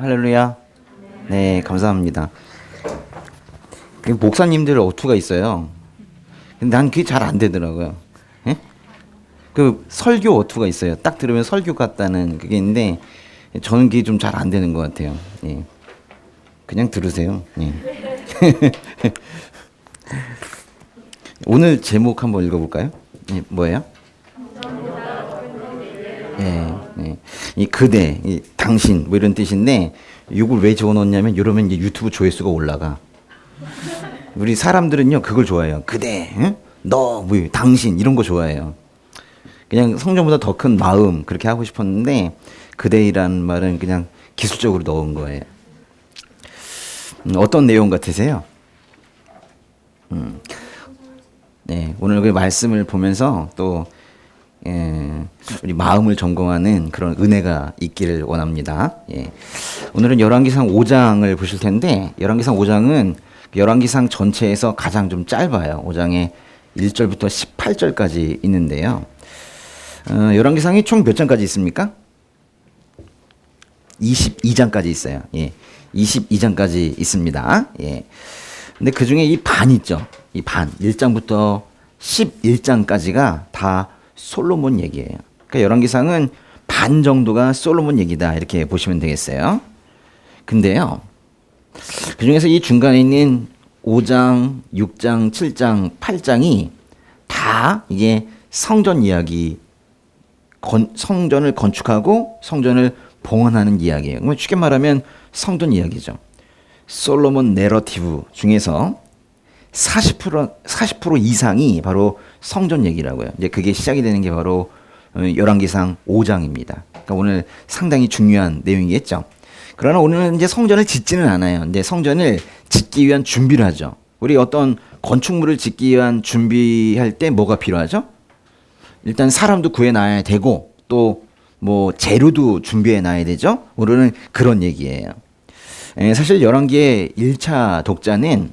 할렐루야. 네, 감사합니다. 목사님들 어투가 있어요. 근데 난 그게 잘 안 되더라고요. 예? 그 설교 어투가 있어요. 딱 들으면 설교 같다는 그게 있는데 저는 그게 좀 잘 안 되는 것 같아요. 예. 그냥 들으세요. 예. 오늘 제목 한번 읽어볼까요? 예, 뭐예요? 예, 예. 이 그대, 이 당신 뭐 이런 뜻인데 이걸 왜 적어놓냐면 이러면 이제 유튜브 조회수가 올라가. 우리 사람들은요 그걸 좋아해요. 그대, 응? 너, 뭐 당신 이런 거 좋아해요. 그냥 성전보다 더 큰 마음 그렇게 하고 싶었는데 그대이라는 말은 그냥 기술적으로 넣은 거예요. 어떤 내용 같으세요? 네, 오늘 그 말씀을 보면서 또 우리 마음을 점검하는 그런 은혜가 있기를 원합니다. 예. 오늘은 열왕기상 5장을 보실 텐데 열왕기상 5장은 열왕기상 전체에서 가장 좀 짧아요. 5장에 1절부터 18절까지 있는데요. 열왕기상이 총 몇 장까지 있습니까? 22장까지 있어요. 예. 22장까지 있습니다. 예. 근데 그 중에 이 반 있죠. 이 반, 1장부터 11장까지가 다 솔로몬 얘기예요. 그러니까 열왕기상은 반 정도가 솔로몬 얘기다 이렇게 보시면 되겠어요. 근데요, 그 중에서 이 중간에 있는 5장, 6장, 7장, 8장이 다 이게 성전 이야기, 성전을 건축하고 성전을 봉헌하는 이야기예요. 그러면 쉽게 말하면 성전 이야기죠. 솔로몬 내러티브 중에서 40% 이상이 바로 성전 얘기라고요. 이제 그게 시작이 되는 게 바로 열왕기상 5장입니다. 그러니까 오늘 상당히 중요한 내용이겠죠. 그러나 오늘은 이제 성전을 짓지는 않아요. 이제 성전을 짓기 위한 준비를 하죠. 우리 어떤 건축물을 짓기 위한 준비할 때 뭐가 필요하죠? 일단 사람도 구해놔야 되고 또 뭐 재료도 준비해놔야 되죠. 오늘은 그런 얘기예요. 사실 열왕기의 1차 독자는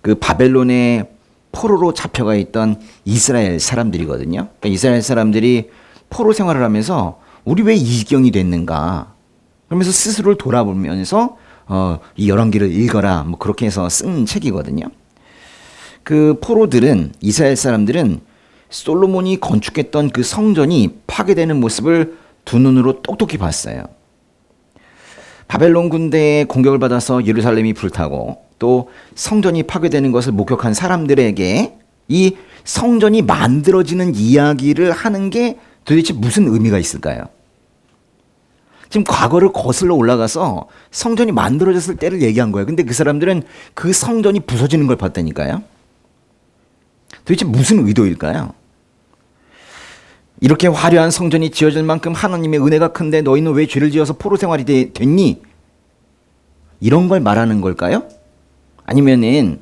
그 바벨론의 포로로 잡혀가 있던 이스라엘 사람들이거든요. 그러니까 이스라엘 사람들이 포로 생활을 하면서 우리 왜 이 지경이 됐는가? 그러면서 스스로를 돌아보면서 이 열왕기를 읽어라 뭐 그렇게 해서 쓴 책이거든요. 그 포로들은 이스라엘 사람들은 솔로몬이 건축했던 그 성전이 파괴되는 모습을 두 눈으로 똑똑히 봤어요. 바벨론 군대의 공격을 받아서 예루살렘이 불타고 또 성전이 파괴되는 것을 목격한 사람들에게 이 성전이 만들어지는 이야기를 하는 게 도대체 무슨 의미가 있을까요? 지금 과거를 거슬러 올라가서 성전이 만들어졌을 때를 얘기한 거예요. 근데 그 사람들은 그 성전이 부서지는 걸 봤다니까요. 도대체 무슨 의도일까요? 이렇게 화려한 성전이 지어질 만큼 하나님의 은혜가 큰데 너희는 왜 죄를 지어서 포로 생활이 됐니? 이런 걸 말하는 걸까요? 아니면은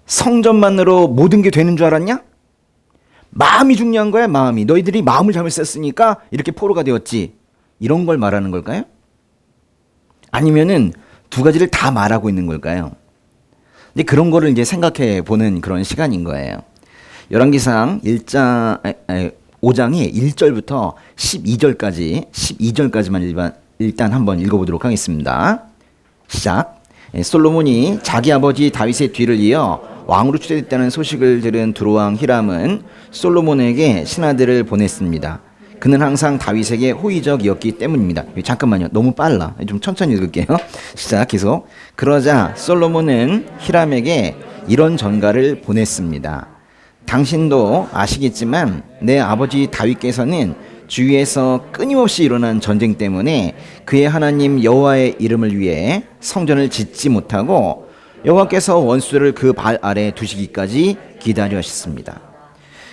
성전만으로 모든 게 되는 줄 알았냐? 마음이 중요한 거야, 마음이. 너희들이 마음을 잘못 썼으니까 이렇게 포로가 되었지. 이런 걸 말하는 걸까요? 아니면은 두 가지를 다 말하고 있는 걸까요? 근데 그런 거를 이제 생각해 보는 그런 시간인 거예요. 열왕기상 5장이 1절부터 12절까지만 일단 한번 읽어보도록 하겠습니다. 시작. 솔로몬이 자기 아버지 다윗의 뒤를 이어 왕으로 추대됐다는 소식을 들은 두로왕 히람은 솔로몬에게 신하들을 보냈습니다. 그는 항상 다윗에게 호의적이었기 때문입니다. 잠깐만요. 너무 빨라. 좀 천천히 읽을게요. 시작. 계속. 그러자 솔로몬은 히람에게 이런 전가를 보냈습니다. 당신도 아시겠지만 내 아버지 다윗께서는 주위에서 끊임없이 일어난 전쟁 때문에 그의 하나님 여호와의 이름을 위해 성전을 짓지 못하고 여호와께서 원수를 그 발 아래 두시기까지 기다리셨습니다.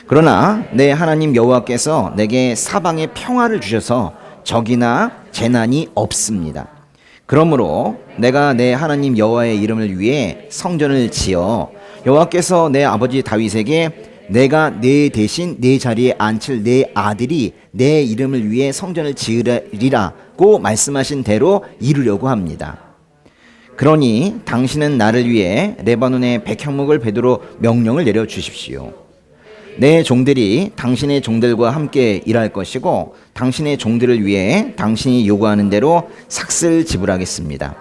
그러나 내 하나님 여호와께서 내게 사방에 평화를 주셔서 적이나 재난이 없습니다. 그러므로 내가 내 하나님 여호와의 이름을 위해 성전을 지어 여호와께서 내 아버지 다윗에게 내가 내 대신 내 자리에 앉힐 내 아들이 내 이름을 위해 성전을 지으리라고 말씀하신 대로 이루려고 합니다. 그러니 당신은 나를 위해 레바논의 백향목을 베도록 명령을 내려 주십시오. 내 종들이 당신의 종들과 함께 일할 것이고 당신의 종들을 위해 당신이 요구하는 대로 삭슬 지불하겠습니다.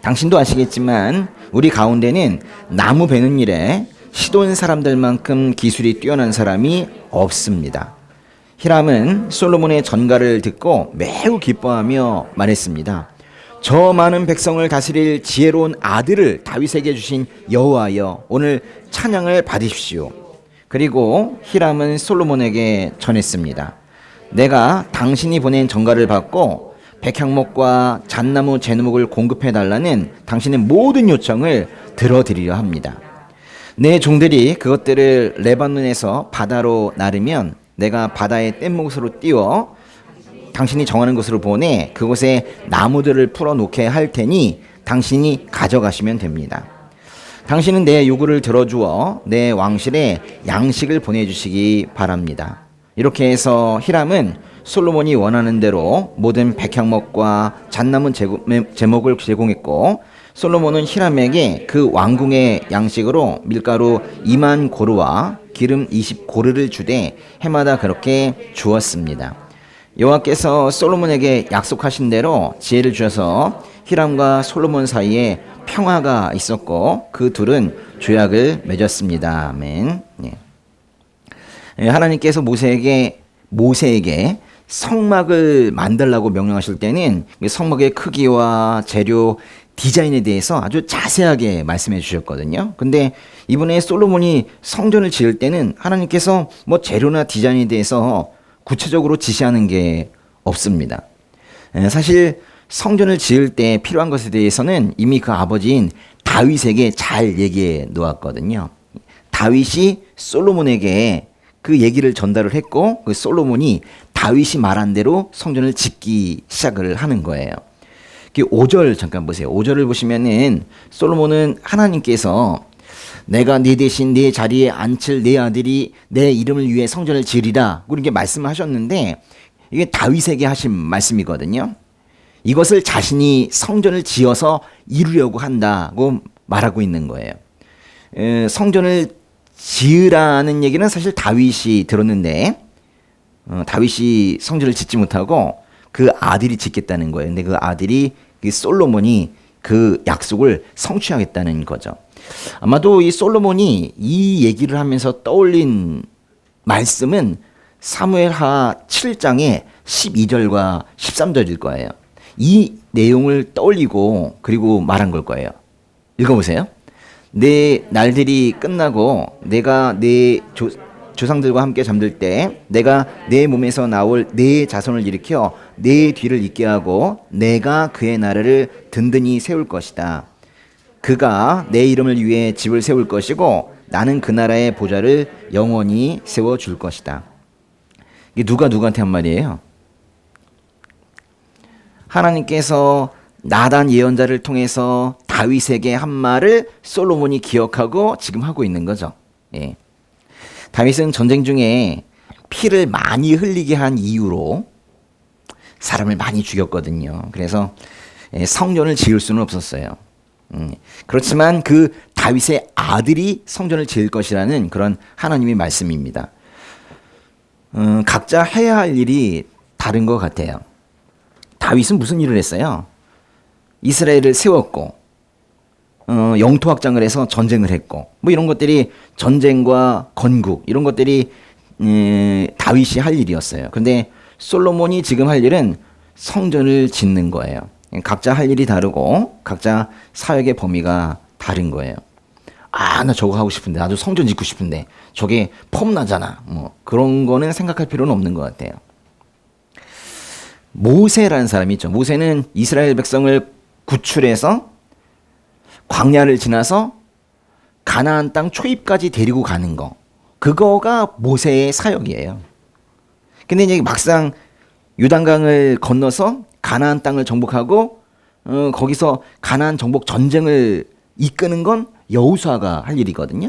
당신도 아시겠지만 우리 가운데는 나무 베는 일에 시돈 사람들만큼 기술이 뛰어난 사람이 없습니다. 히람은 솔로몬의 전가를 듣고 매우 기뻐하며 말했습니다. 저 많은 백성을 다스릴 지혜로운 아들을 다윗에게 주신 여호와여, 오늘 찬양을 받으십시오. 그리고 히람은 솔로몬에게 전했습니다. 내가 당신이 보낸 전가를 받고 백향목과 잣나무 제목을 공급해달라는 당신의 모든 요청을 들어드리려 합니다. 내 종들이 그것들을 레바논에서 바다로 나르면 내가 바다의 뗏목으로 띄워 당신이 정하는 곳으로 보내 그곳에 나무들을 풀어놓게 할 테니 당신이 가져가시면 됩니다. 당신은 내 요구를 들어주어 내 왕실에 양식을 보내주시기 바랍니다. 이렇게 해서 히람은 솔로몬이 원하는 대로 모든 백향목과 잣나무 제목을 제공했고 솔로몬은 히람에게 그 왕궁의 양식으로 밀가루 2만 고르와 기름 20고르를 주되 해마다 그렇게 주었습니다. 여호와께서 솔로몬에게 약속하신 대로 지혜를 주셔서 히람과 솔로몬 사이에 평화가 있었고 그 둘은 조약을 맺었습니다. 아멘. 하나님께서 모세에게 성막을 만들라고 명령하실 때는 성막의 크기와 재료, 디자인에 대해서 아주 자세하게 말씀해 주셨거든요. 근데 이번에 솔로몬이 성전을 지을 때는 하나님께서 뭐 재료나 디자인에 대해서 구체적으로 지시하는 게 없습니다. 사실 성전을 지을 때 필요한 것에 대해서는 이미 그 아버지인 다윗에게 잘 얘기해 놓았거든요. 다윗이 솔로몬에게 그 얘기를 전달을 했고 그 솔로몬이 다윗이 말한 대로 성전을 짓기 시작을 하는 거예요. 5절 잠깐 보세요. 5절을 보시면은 솔로몬은 하나님께서 내가 네 대신 네 자리에 앉힐 네 아들이 내 이름을 위해 성전을 지으리라 그렇게 말씀을 하셨는데 이게 다윗에게 하신 말씀이거든요. 이것을 자신이 성전을 지어서 이루려고 한다고 말하고 있는 거예요. 성전을 지으라는 얘기는 사실 다윗이 들었는데 다윗이 성전을 짓지 못하고 그 아들이 짓겠다는 거예요. 근데 그 아들이 그 솔로몬이 그 약속을 성취하겠다는 거죠. 아마도 이 솔로몬이 이 얘기를 하면서 떠올린 말씀은 사무엘하 7장의 12절과 13절일 거예요. 이 내용을 떠올리고 그리고 말한 걸 거예요. 읽어보세요. 내 날들이 끝나고 내가 내 조상들과 함께 잠들 때 내가 내 몸에서 나올 내 자손을 일으켜 내 뒤를 잇게 하고 내가 그의 나라를 든든히 세울 것이다. 그가 내 이름을 위해 집을 세울 것이고 나는 그 나라의 보좌를 영원히 세워줄 것이다. 이게 누가 누구한테 한 말이에요? 하나님께서 나단 예언자를 통해서 다윗에게 한 말을 솔로몬이 기억하고 지금 하고 있는 거죠. 예. 다윗은 전쟁 중에 피를 많이 흘리게 한 이유로 사람을 많이 죽였거든요. 그래서 성전을 지을 수는 없었어요. 그렇지만 그 다윗의 아들이 성전을 지을 것이라는 그런 하나님의 말씀입니다. 각자 해야 할 일이 다른 것 같아요. 다윗은 무슨 일을 했어요? 이스라엘을 세웠고 영토 확장을 해서 전쟁을 했고 뭐 이런 것들이 전쟁과 건국 이런 것들이 다윗이 할 일이었어요. 그런데 솔로몬이 지금 할 일은 성전을 짓는 거예요. 각자 할 일이 다르고 각자 사역의 범위가 다른 거예요. 아, 나 저거 하고 싶은데 나도 성전 짓고 싶은데 저게 폼나잖아. 뭐 그런 거는 생각할 필요는 없는 것 같아요. 모세라는 사람이 있죠. 모세는 이스라엘 백성을 구출해서 광야를 지나서 가나안 땅 초입까지 데리고 가는 거. 그거가 모세의 사역이에요. 근데 이제 막상 요단강을 건너서 가나안 땅을 정복하고 거기서 가나안 정복 전쟁을 이끄는 건 여호수아가 할 일이거든요.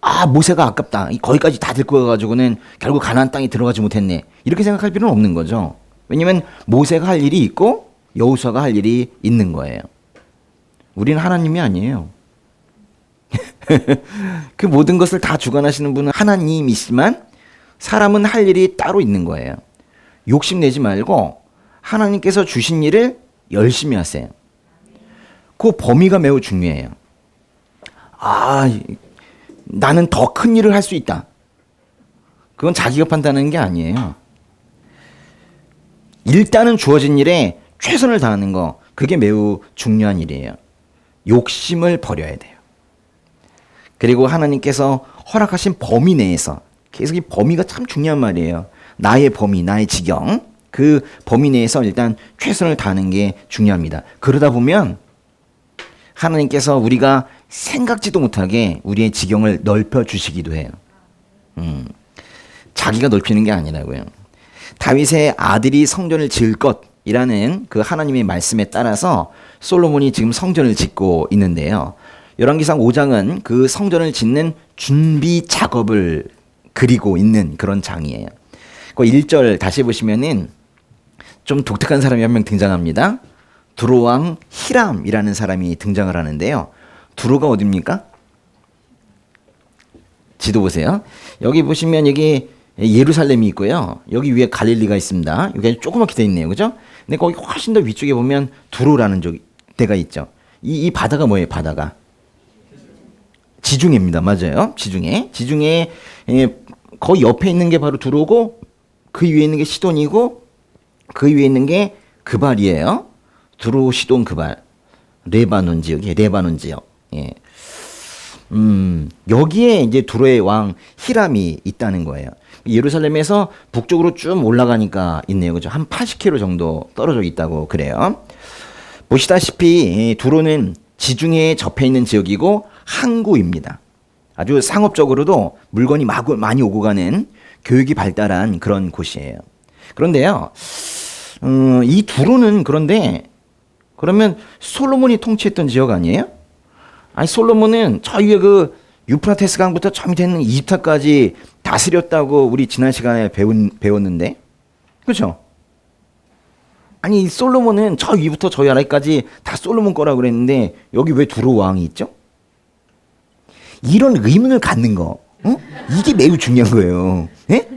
아, 모세가 아깝다. 거기까지 다 데리고 가가지고는 결국 가나안 땅에 들어가지 못했네. 이렇게 생각할 필요는 없는 거죠. 왜냐면 모세가 할 일이 있고 여호수아가 할 일이 있는 거예요. 우리는 하나님이 아니에요. 그 모든 것을 다 주관하시는 분은 하나님이시지만 사람은 할 일이 따로 있는 거예요. 욕심내지 말고 하나님께서 주신 일을 열심히 하세요. 그 범위가 매우 중요해요. 나는 더 큰 일을 할 수 있다. 그건 자기가 판단하는 게 아니에요. 일단은 주어진 일에 최선을 다하는 거, 그게 매우 중요한 일이에요. 욕심을 버려야 돼요. 그리고 하나님께서 허락하신 범위 내에서, 계속 이 범위가 참 중요한 말이에요. 나의 범위, 나의 지경, 그 범위 내에서 일단 최선을 다하는 게 중요합니다. 그러다 보면 하나님께서 우리가 생각지도 못하게 우리의 지경을 넓혀 주시기도 해요. 자기가 넓히는 게 아니라고요. 다윗의 아들이 성전을 지을 것이라는 그 하나님의 말씀에 따라서 솔로몬이 지금 성전을 짓고 있는데요. 열왕기상 5장은 그 성전을 짓는 준비 작업을 그리고 있는 그런 장이에요. 그 1절 다시 보시면은 좀 독특한 사람이 한 명 등장합니다. 두로왕 히람이라는 사람이 등장을 하는데요. 두로가 어디입니까? 지도 보세요. 여기 보시면 여기 예루살렘이 있고요. 여기 위에 갈릴리가 있습니다. 여기 조그맣게 돼 있네요. 그죠? 근데 거기 훨씬 더 위쪽에 보면 두로라는 데가 있죠. 이 바다가 뭐예요? 바다가 지중해입니다. 맞아요. 지중해. 지중해 거의 옆에 있는 게 바로 두로고 그 위에 있는 게 시돈이고 그 위에 있는 게 그발이에요. 두로, 시돈, 그발. 레바논 지역이에요. 레바논 지역. 예. 여기에 이제 두로의 왕 히람이 있다는 거예요. 예루살렘에서 북쪽으로 쭉 올라가니까 있네요. 그죠? 한 80km 정도 떨어져 있다고 그래요. 보시다시피 두로는 지중해에 접해 있는 지역이고 항구입니다. 아주 상업적으로도 물건이 많이 오고 가는 교육이 발달한 그런 곳이에요. 그런데요, 이 두로는 그런데 그러면 솔로몬이 통치했던 지역 아니에요? 아니 솔로몬은 저 위에 그 유프라테스 강부터 저 밑에 있는 이집트까지 다스렸다고 우리 지난 시간에 배웠는데, 그렇죠? 아니 솔로몬은 저 위부터 저 아래까지 다 솔로몬 거라고 그랬는데 여기 왜 두로 왕이 있죠? 이런 의문을 갖는 거, 이게 매우 중요한 거예요. 예?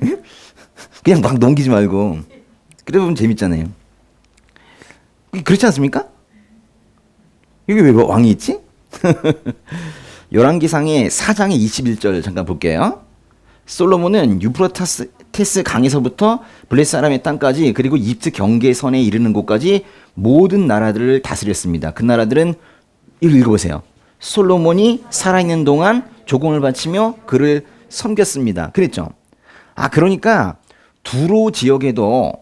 그냥 막 넘기지 말고. 그래 보면 재밌잖아요. 그렇지 않습니까? 여기 왜 왕이 있지? 열왕기상의 4장의 21절 잠깐 볼게요. 솔로몬은 유프라테스 강에서부터 블레셋 사람의 땅까지 그리고 이집트 경계선에 이르는 곳까지 모든 나라들을 다스렸습니다. 그 나라들은 읽어보세요. 솔로몬이 살아있는 동안 조공을 바치며 그를 섬겼습니다. 그랬죠. 그러니까 두로 지역에도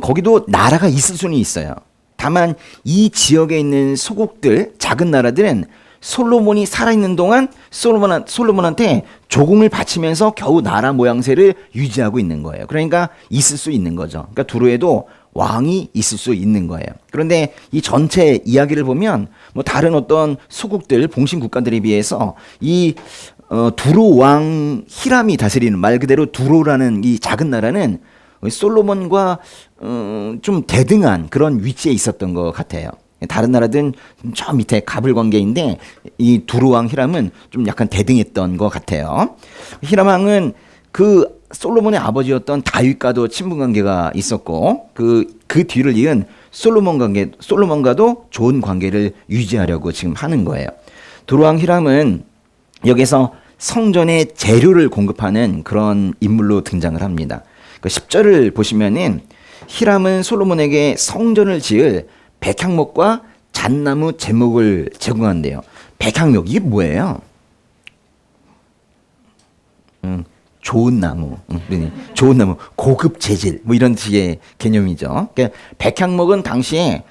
거기도 나라가 있을 수는 있어요. 다만 이 지역에 있는 소국들, 작은 나라들은 솔로몬이 살아있는 동안 솔로몬한테 조공을 바치면서 겨우 나라 모양새를 유지하고 있는 거예요. 그러니까 있을 수 있는 거죠. 그러니까 두로에도 왕이 있을 수 있는 거예요. 그런데 이 전체 이야기를 보면 뭐 다른 어떤 소국들, 봉신 국가들에 비해서 이 두로 왕 히람이 다스리는 말 그대로 두로라는 이 작은 나라는 솔로몬과 좀 대등한 그런 위치에 있었던 것 같아요. 다른 나라들은 저 밑에 가불 관계인데 이 두로 왕 히람은 좀 약간 대등했던 것 같아요. 히람 왕은 그 솔로몬의 아버지였던 다윗과도 친분 관계가 있었고 그 뒤를 이은 솔로몬과도 좋은 관계를 유지하려고 지금 하는 거예요. 두로 왕 히람은 여기서 성전의 재료를 공급하는 그런 인물로 등장을 합니다. 그 10절을 보시면은 히람은 솔로몬에게 성전을 지을 백향목과 잣나무 제목을 제공한대요. 백향목 이게 뭐예요? 좋은 나무, 좋은 나무, 고급 재질 뭐 이런 식의 개념이죠. 그러니까 백향목은 당시에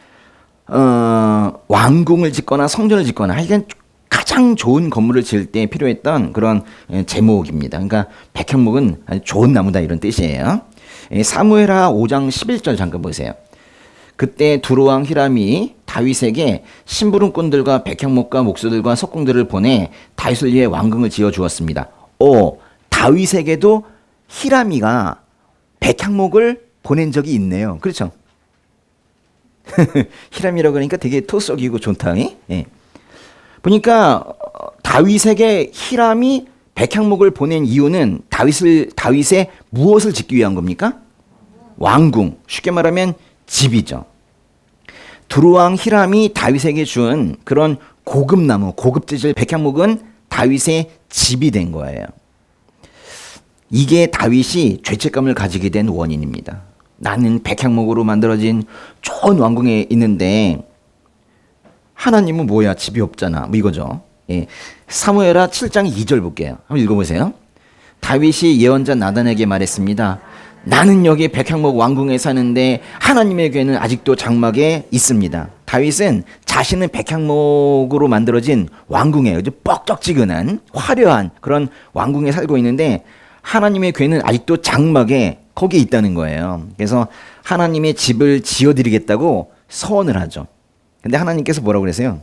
왕궁을 짓거나 성전을 짓거나 하여간 가장 좋은 건물을 지을 때 필요했던 그런 제목입니다. 그러니까 백향목은 아주 좋은 나무다 이런 뜻이에요. 사무엘하 5장 11절 잠깐 보세요. 그때 두로왕 히람이 다윗에게 심부름꾼들과 백향목과 목수들과 석궁들을 보내 다윗을 위해 왕궁을 지어 주었습니다. 다윗에게도 히람이가 백향목을 보낸 적이 있네요. 그렇죠? 히람이라고 그러니까 되게 토속이고 좋다. 예. 보니까 다윗에게 히람이 백향목을 보낸 이유는 다윗의 무엇을 짓기 위한 겁니까? 왕궁, 쉽게 말하면 집이죠. 두루왕 히람이 다윗에게 준 그런 고급나무, 고급재질 백향목은 다윗의 집이 된 거예요. 이게 다윗이 죄책감을 가지게 된 원인입니다. 나는 백향목으로 만들어진 좋은 왕궁에 있는데 하나님은 뭐야, 집이 없잖아, 뭐 이거죠. 예. 사무엘하 7장 2절 볼게요. 한번 읽어보세요. 다윗이 예언자 나단에게 말했습니다. 나는 여기 백향목 왕궁에 사는데 하나님의 괴는 아직도 장막에 있습니다. 다윗은 자신은 백향목으로 만들어진 왕궁에 아주 뻑적지근한 화려한 그런 왕궁에 살고 있는데 하나님의 괴는 아직도 장막에 거기에 있다는 거예요. 그래서 하나님의 집을 지어드리겠다고 서원을 하죠. 근데 하나님께서 뭐라고 그러세요?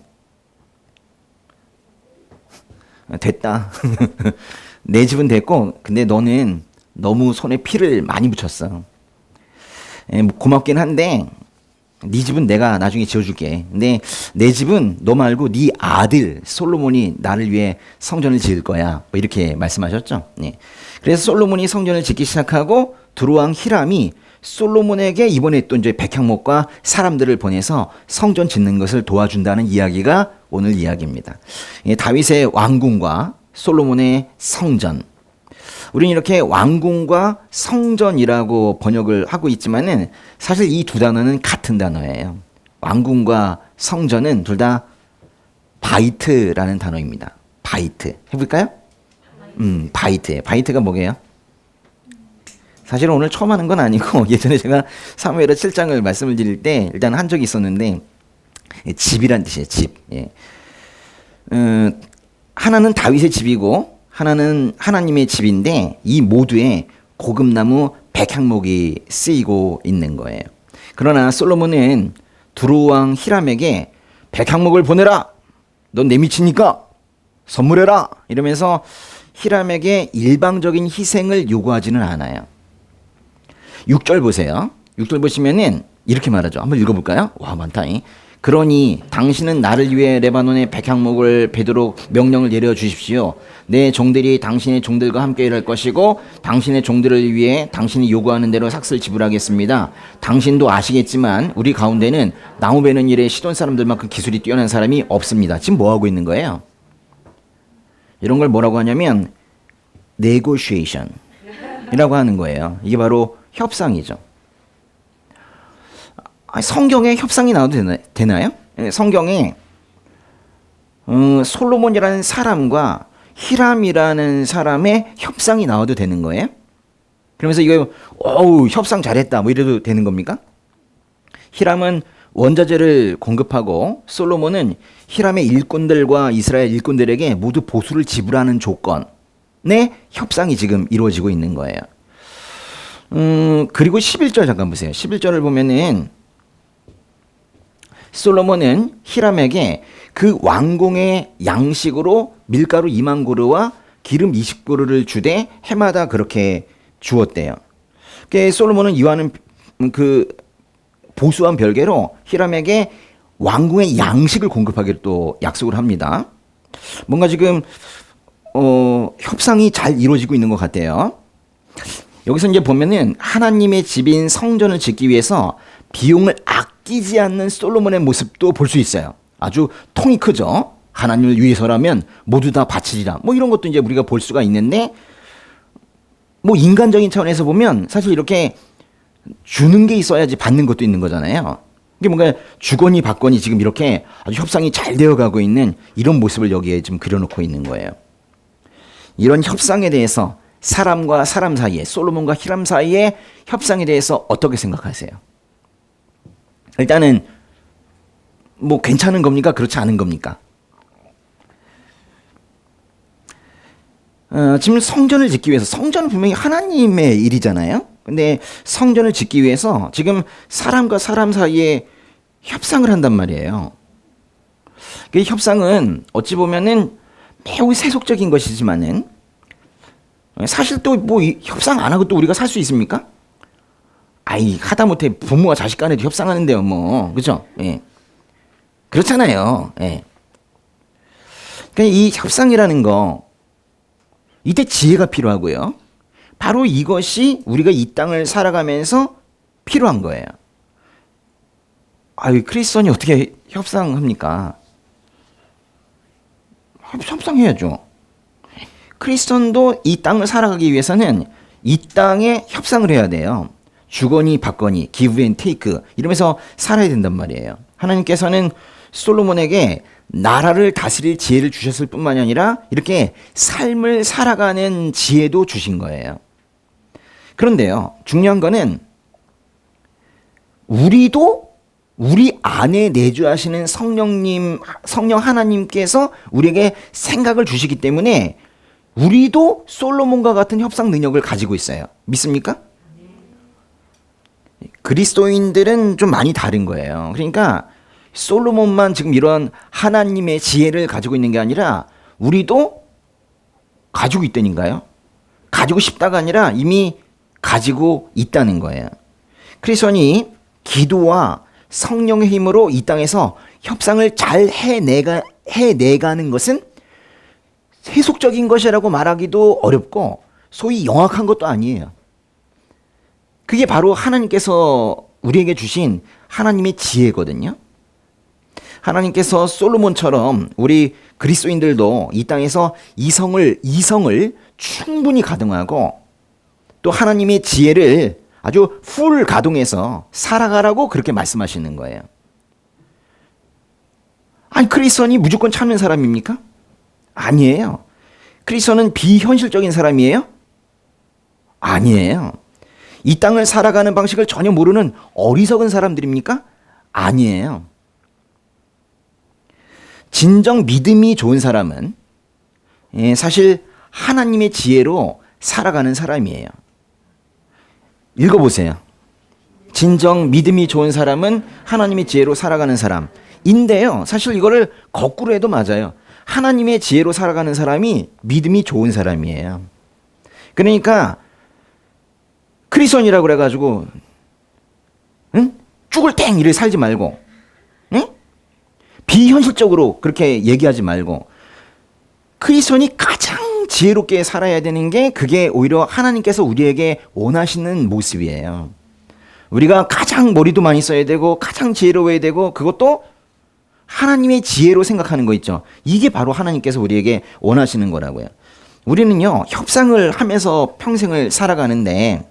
됐다. 내 집은 됐고 근데 너는 너무 손에 피를 많이 묻혔어. 고맙긴 한데 네 집은 내가 나중에 지어줄게. 근데 내 집은 너 말고 네 아들 솔로몬이 나를 위해 성전을 지을 거야. 뭐 이렇게 말씀하셨죠. 네. 그래서 솔로몬이 성전을 짓기 시작하고 두루왕 히람이 솔로몬에게 이번에 또 이제 백향목과 사람들을 보내서 성전 짓는 것을 도와준다는 이야기가 오늘 이야기입니다. 다윗의 왕궁과 솔로몬의 성전. 우리는 이렇게 왕궁과 성전이라고 번역을 하고 있지만은 사실 이 두 단어는 같은 단어예요. 왕궁과 성전은 둘 다 바이트라는 단어입니다. 바이트. 해볼까요? 바이트. 바이트가 뭐게요? 사실 오늘 처음 하는 건 아니고 예전에 제가 사무엘하 7장을 말씀을 드릴 때 일단 한 적이 있었는데 집이란 뜻이에요. 집. 예. 하나는 다윗의 집이고 하나는 하나님의 집인데 이 모두에 고급나무 백향목이 쓰이고 있는 거예요. 그러나 솔로몬은 두루왕 히람에게 백향목을 보내라. 넌 내 미치니까 선물해라. 이러면서 히람에게 일방적인 희생을 요구하지는 않아요. 6절 보세요. 6절 보시면은 이렇게 말하죠. 한번 읽어볼까요? 와, 많다. 그러니 당신은 나를 위해 레바논의 백향목을 베도록 명령을 내려 주십시오. 내 종들이 당신의 종들과 함께 일할 것이고 당신의 종들을 위해 당신이 요구하는 대로 삭슬 지불하겠습니다. 당신도 아시겠지만 우리 가운데는 나무 베는 일에 시돈 사람들만큼 기술이 뛰어난 사람이 없습니다. 지금 뭐 하고 있는 거예요? 이런 걸 뭐라고 하냐면 negotiation 이라고 하는 거예요. 이게 바로 협상이죠. 성경에 협상이 나와도 되나요? 성경에 솔로몬이라는 사람과 히람이라는 사람의 협상이 나와도 되는 거예요? 그러면서 이거 협상 잘했다 뭐 이래도 되는 겁니까? 히람은 원자재를 공급하고 솔로몬은 히람의 일꾼들과 이스라엘 일꾼들에게 모두 보수를 지불하는 조건의 협상이 지금 이루어지고 있는 거예요. 그리고 11절 잠깐 보세요. 11절을 보면은 솔로몬은 히람에게 그 왕궁의 양식으로 밀가루 2만 고르와 기름 20고르를 주되 해마다 그렇게 주었대요. 그러니까 솔로몬은 이와는 그 보수와 별개로 히람에게 왕궁의 양식을 공급하기로 또 약속을 합니다. 뭔가 지금 협상이 잘 이루어지고 있는 것 같아요. 여기서 이제 보면은 하나님의 집인 성전을 짓기 위해서 비용을 아끼지 않는 솔로몬의 모습도 볼 수 있어요. 아주 통이 크죠. 하나님을 위해서라면 모두 다 바치리라. 뭐 이런 것도 이제 우리가 볼 수가 있는데 뭐 인간적인 차원에서 보면 사실 이렇게 주는 게 있어야지 받는 것도 있는 거잖아요. 이게 뭔가 주거니 받거니 지금 이렇게 아주 협상이 잘 되어가고 있는 이런 모습을 여기에 지금 그려놓고 있는 거예요. 이런 협상에 대해서 사람과 사람 사이에 솔로몬과 히람 사이의 협상에 대해서 어떻게 생각하세요? 일단은 뭐 괜찮은 겁니까? 그렇지 않은 겁니까? 지금 성전을 짓기 위해서 성전은 분명히 하나님의 일이잖아요. 근데 성전을 짓기 위해서 지금 사람과 사람 사이에 협상을 한단 말이에요. 그 협상은 어찌 보면은 매우 세속적인 것이지만은 사실 또 뭐 협상 안 하고 또 우리가 살 수 있습니까? 하다못해 부모와 자식 간에도 협상하는데요, 뭐. 그죠? 예. 그렇잖아요. 예. 그러니까 이 협상이라는 거, 이때 지혜가 필요하고요. 바로 이것이 우리가 이 땅을 살아가면서 필요한 거예요. 아유, 크리스천이 어떻게 협상합니까? 협상해야죠. 크리스천도 이 땅을 살아가기 위해서는 이 땅에 협상을 해야 돼요. 주거니 받거니, give and take 이러면서 살아야 된단 말이에요. 하나님께서는 솔로몬에게 나라를 다스릴 지혜를 주셨을 뿐만이 아니라 이렇게 삶을 살아가는 지혜도 주신 거예요. 그런데요, 중요한 거는 우리도 우리 안에 내주하시는 성령 하나님께서 우리에게 생각을 주시기 때문에 우리도 솔로몬과 같은 협상 능력을 가지고 있어요. 믿습니까? 그리스도인들은 좀 많이 다른 거예요. 그러니까 솔로몬만 지금 이런 하나님의 지혜를 가지고 있는 게 아니라 우리도 가지고 있다니까요. 가지고 싶다가 아니라 이미 가지고 있다는 거예요. 크리스천이 기도와 성령의 힘으로 이 땅에서 협상을 잘 해내가는 것은 세속적인 것이라고 말하기도 어렵고 소위 영악한 것도 아니에요. 그게 바로 하나님께서 우리에게 주신 하나님의 지혜거든요. 하나님께서 솔로몬처럼 우리 그리스도인들도 이 땅에서 이성을 충분히 가동하고 또 하나님의 지혜를 아주 풀 가동해서 살아가라고 그렇게 말씀하시는 거예요. 아니, 크리스천이 무조건 참는 사람입니까? 아니에요. 크리스천은 비현실적인 사람이에요? 아니에요. 이 땅을 살아가는 방식을 전혀 모르는 어리석은 사람들입니까? 아니에요. 진정 믿음이 좋은 사람은 사실 하나님의 지혜로 살아가는 사람이에요. 읽어보세요. 진정 믿음이 좋은 사람은 하나님의 지혜로 살아가는 사람인데요. 사실 이거를 거꾸로 해도 맞아요. 하나님의 지혜로 살아가는 사람이 믿음이 좋은 사람이에요. 그러니까 크리스천이라고 그래가지고 죽을 땡 이래 살지 말고 비현실적으로 그렇게 얘기하지 말고 크리스천이 가장 지혜롭게 살아야 되는 게 그게 오히려 하나님께서 우리에게 원하시는 모습이에요. 우리가 가장 머리도 많이 써야 되고 가장 지혜로워야 되고 그것도 하나님의 지혜로 생각하는 거 있죠. 이게 바로 하나님께서 우리에게 원하시는 거라고요. 우리는요, 협상을 하면서 평생을 살아가는데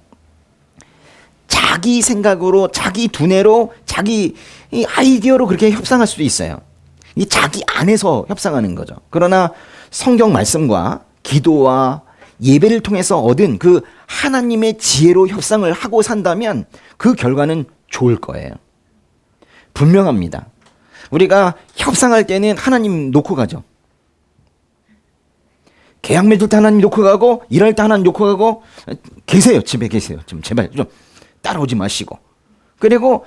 자기 생각으로, 자기 두뇌로, 자기 아이디어로 그렇게 협상할 수도 있어요. 이 자기 안에서 협상하는 거죠. 그러나 성경 말씀과 기도와 예배를 통해서 얻은 그 하나님의 지혜로 협상을 하고 산다면 그 결과는 좋을 거예요. 분명합니다. 우리가 협상할 때는 하나님 놓고 가죠. 계약 맺을 때 하나님 놓고 가고 일할 때 하나님 놓고 가고 계세요. 집에 계세요. 좀 제발 좀 따라오지 마시고. 그리고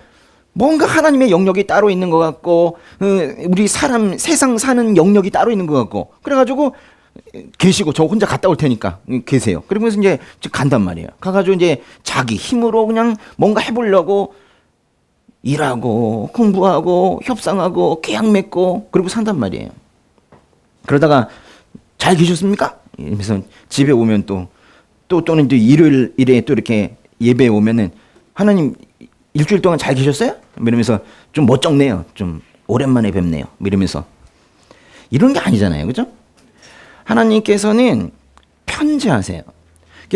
뭔가 하나님의 영역이 따로 있는 것 같고 우리 세상 사는 영역이 따로 있는 것 같고 그래가지고 계시고 저 혼자 갔다 올 테니까 계세요. 그러면서 이제 간단 말이에요. 가가지고 이제 자기 힘으로 그냥 뭔가 해보려고 일하고 공부하고 협상하고 계약 맺고 그리고 산단 말이에요. 그러다가 잘 계셨습니까? 이러면서 집에 오면 또는 이제 일요일에 또 이렇게 예배에 오면은 하나님 일주일 동안 잘 계셨어요? 이러면서 좀 멋쩍네요. 좀 오랜만에 뵙네요. 이러면서 이런 게 아니잖아요. 그죠? 하나님께서는 편재하세요.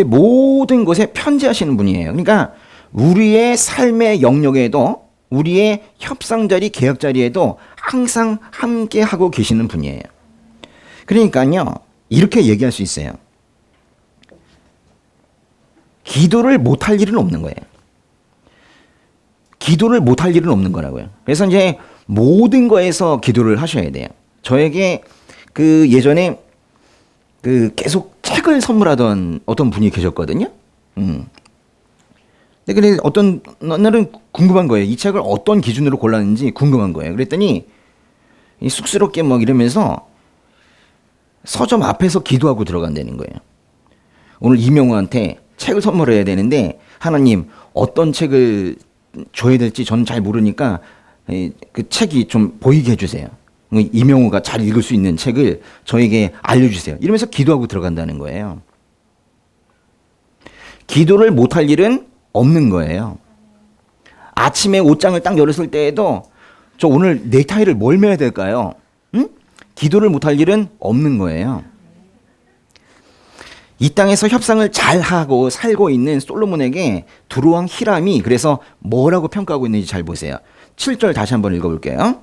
모든 것에 편재하시는 분이에요. 그러니까 우리의 삶의 영역에도 우리의 협상 자리, 계약 자리에도 항상 함께 하고 계시는 분이에요. 그러니까요, 이렇게 얘기할 수 있어요. 기도를 못할 일은 없는 거예요. 기도를 못할 일은 없는 거라고요. 그래서 이제 모든 거에서 기도를 하셔야 돼요. 저에게 그 예전에 그 계속 책을 선물하던 어떤 분이 계셨거든요. 근데 어떤 날은 궁금한 거예요. 이 책을 어떤 기준으로 골랐는지 궁금한 거예요. 그랬더니 쑥스럽게 막 이러면서 서점 앞에서 기도하고 들어간다는 거예요. 오늘 이명우한테 책을 선물해야 되는데 하나님 어떤 책을 줘야 될지 저는 잘 모르니까 그 책이 좀 보이게 해주세요. 이명호가 잘 읽을 수 있는 책을 저에게 알려주세요. 이러면서 기도하고 들어간다는 거예요. 기도를 못할 일은 없는 거예요. 아침에 옷장을 딱 열었을 때에도 저 오늘 넥타이를 뭘 매야 될까요? 응? 기도를 못할 일은 없는 거예요. 이 땅에서 협상을 잘하고 살고 있는 솔로몬에게 두로왕 히람이 그래서 뭐라고 평가하고 있는지 잘 보세요. 7절 다시 한번 읽어볼게요.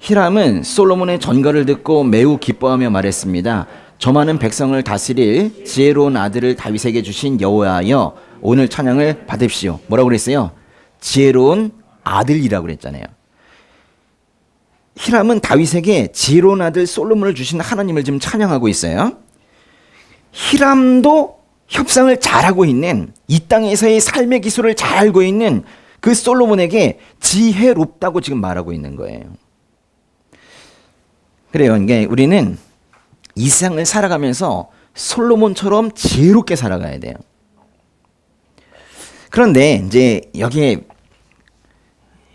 히람은 솔로몬의 전가를 듣고 매우 기뻐하며 말했습니다. 저 많은 백성을 다스릴 지혜로운 아들을 다윗에게 주신 여호와여, 오늘 찬양을 받으십시오. 뭐라고 그랬어요? 지혜로운 아들이라고 그랬잖아요. 히람은 다윗에게 지혜로운 아들 솔로몬을 주신 하나님을 지금 찬양하고 있어요. 히람도 협상을 잘하고 있는, 이 땅에서의 삶의 기술을 잘 알고 있는 그 솔로몬에게 지혜롭다고 지금 말하고 있는 거예요. 그래요. 이게 우리는 이 세상을 살아가면서 솔로몬처럼 지혜롭게 살아가야 돼요. 그런데 이제 여기에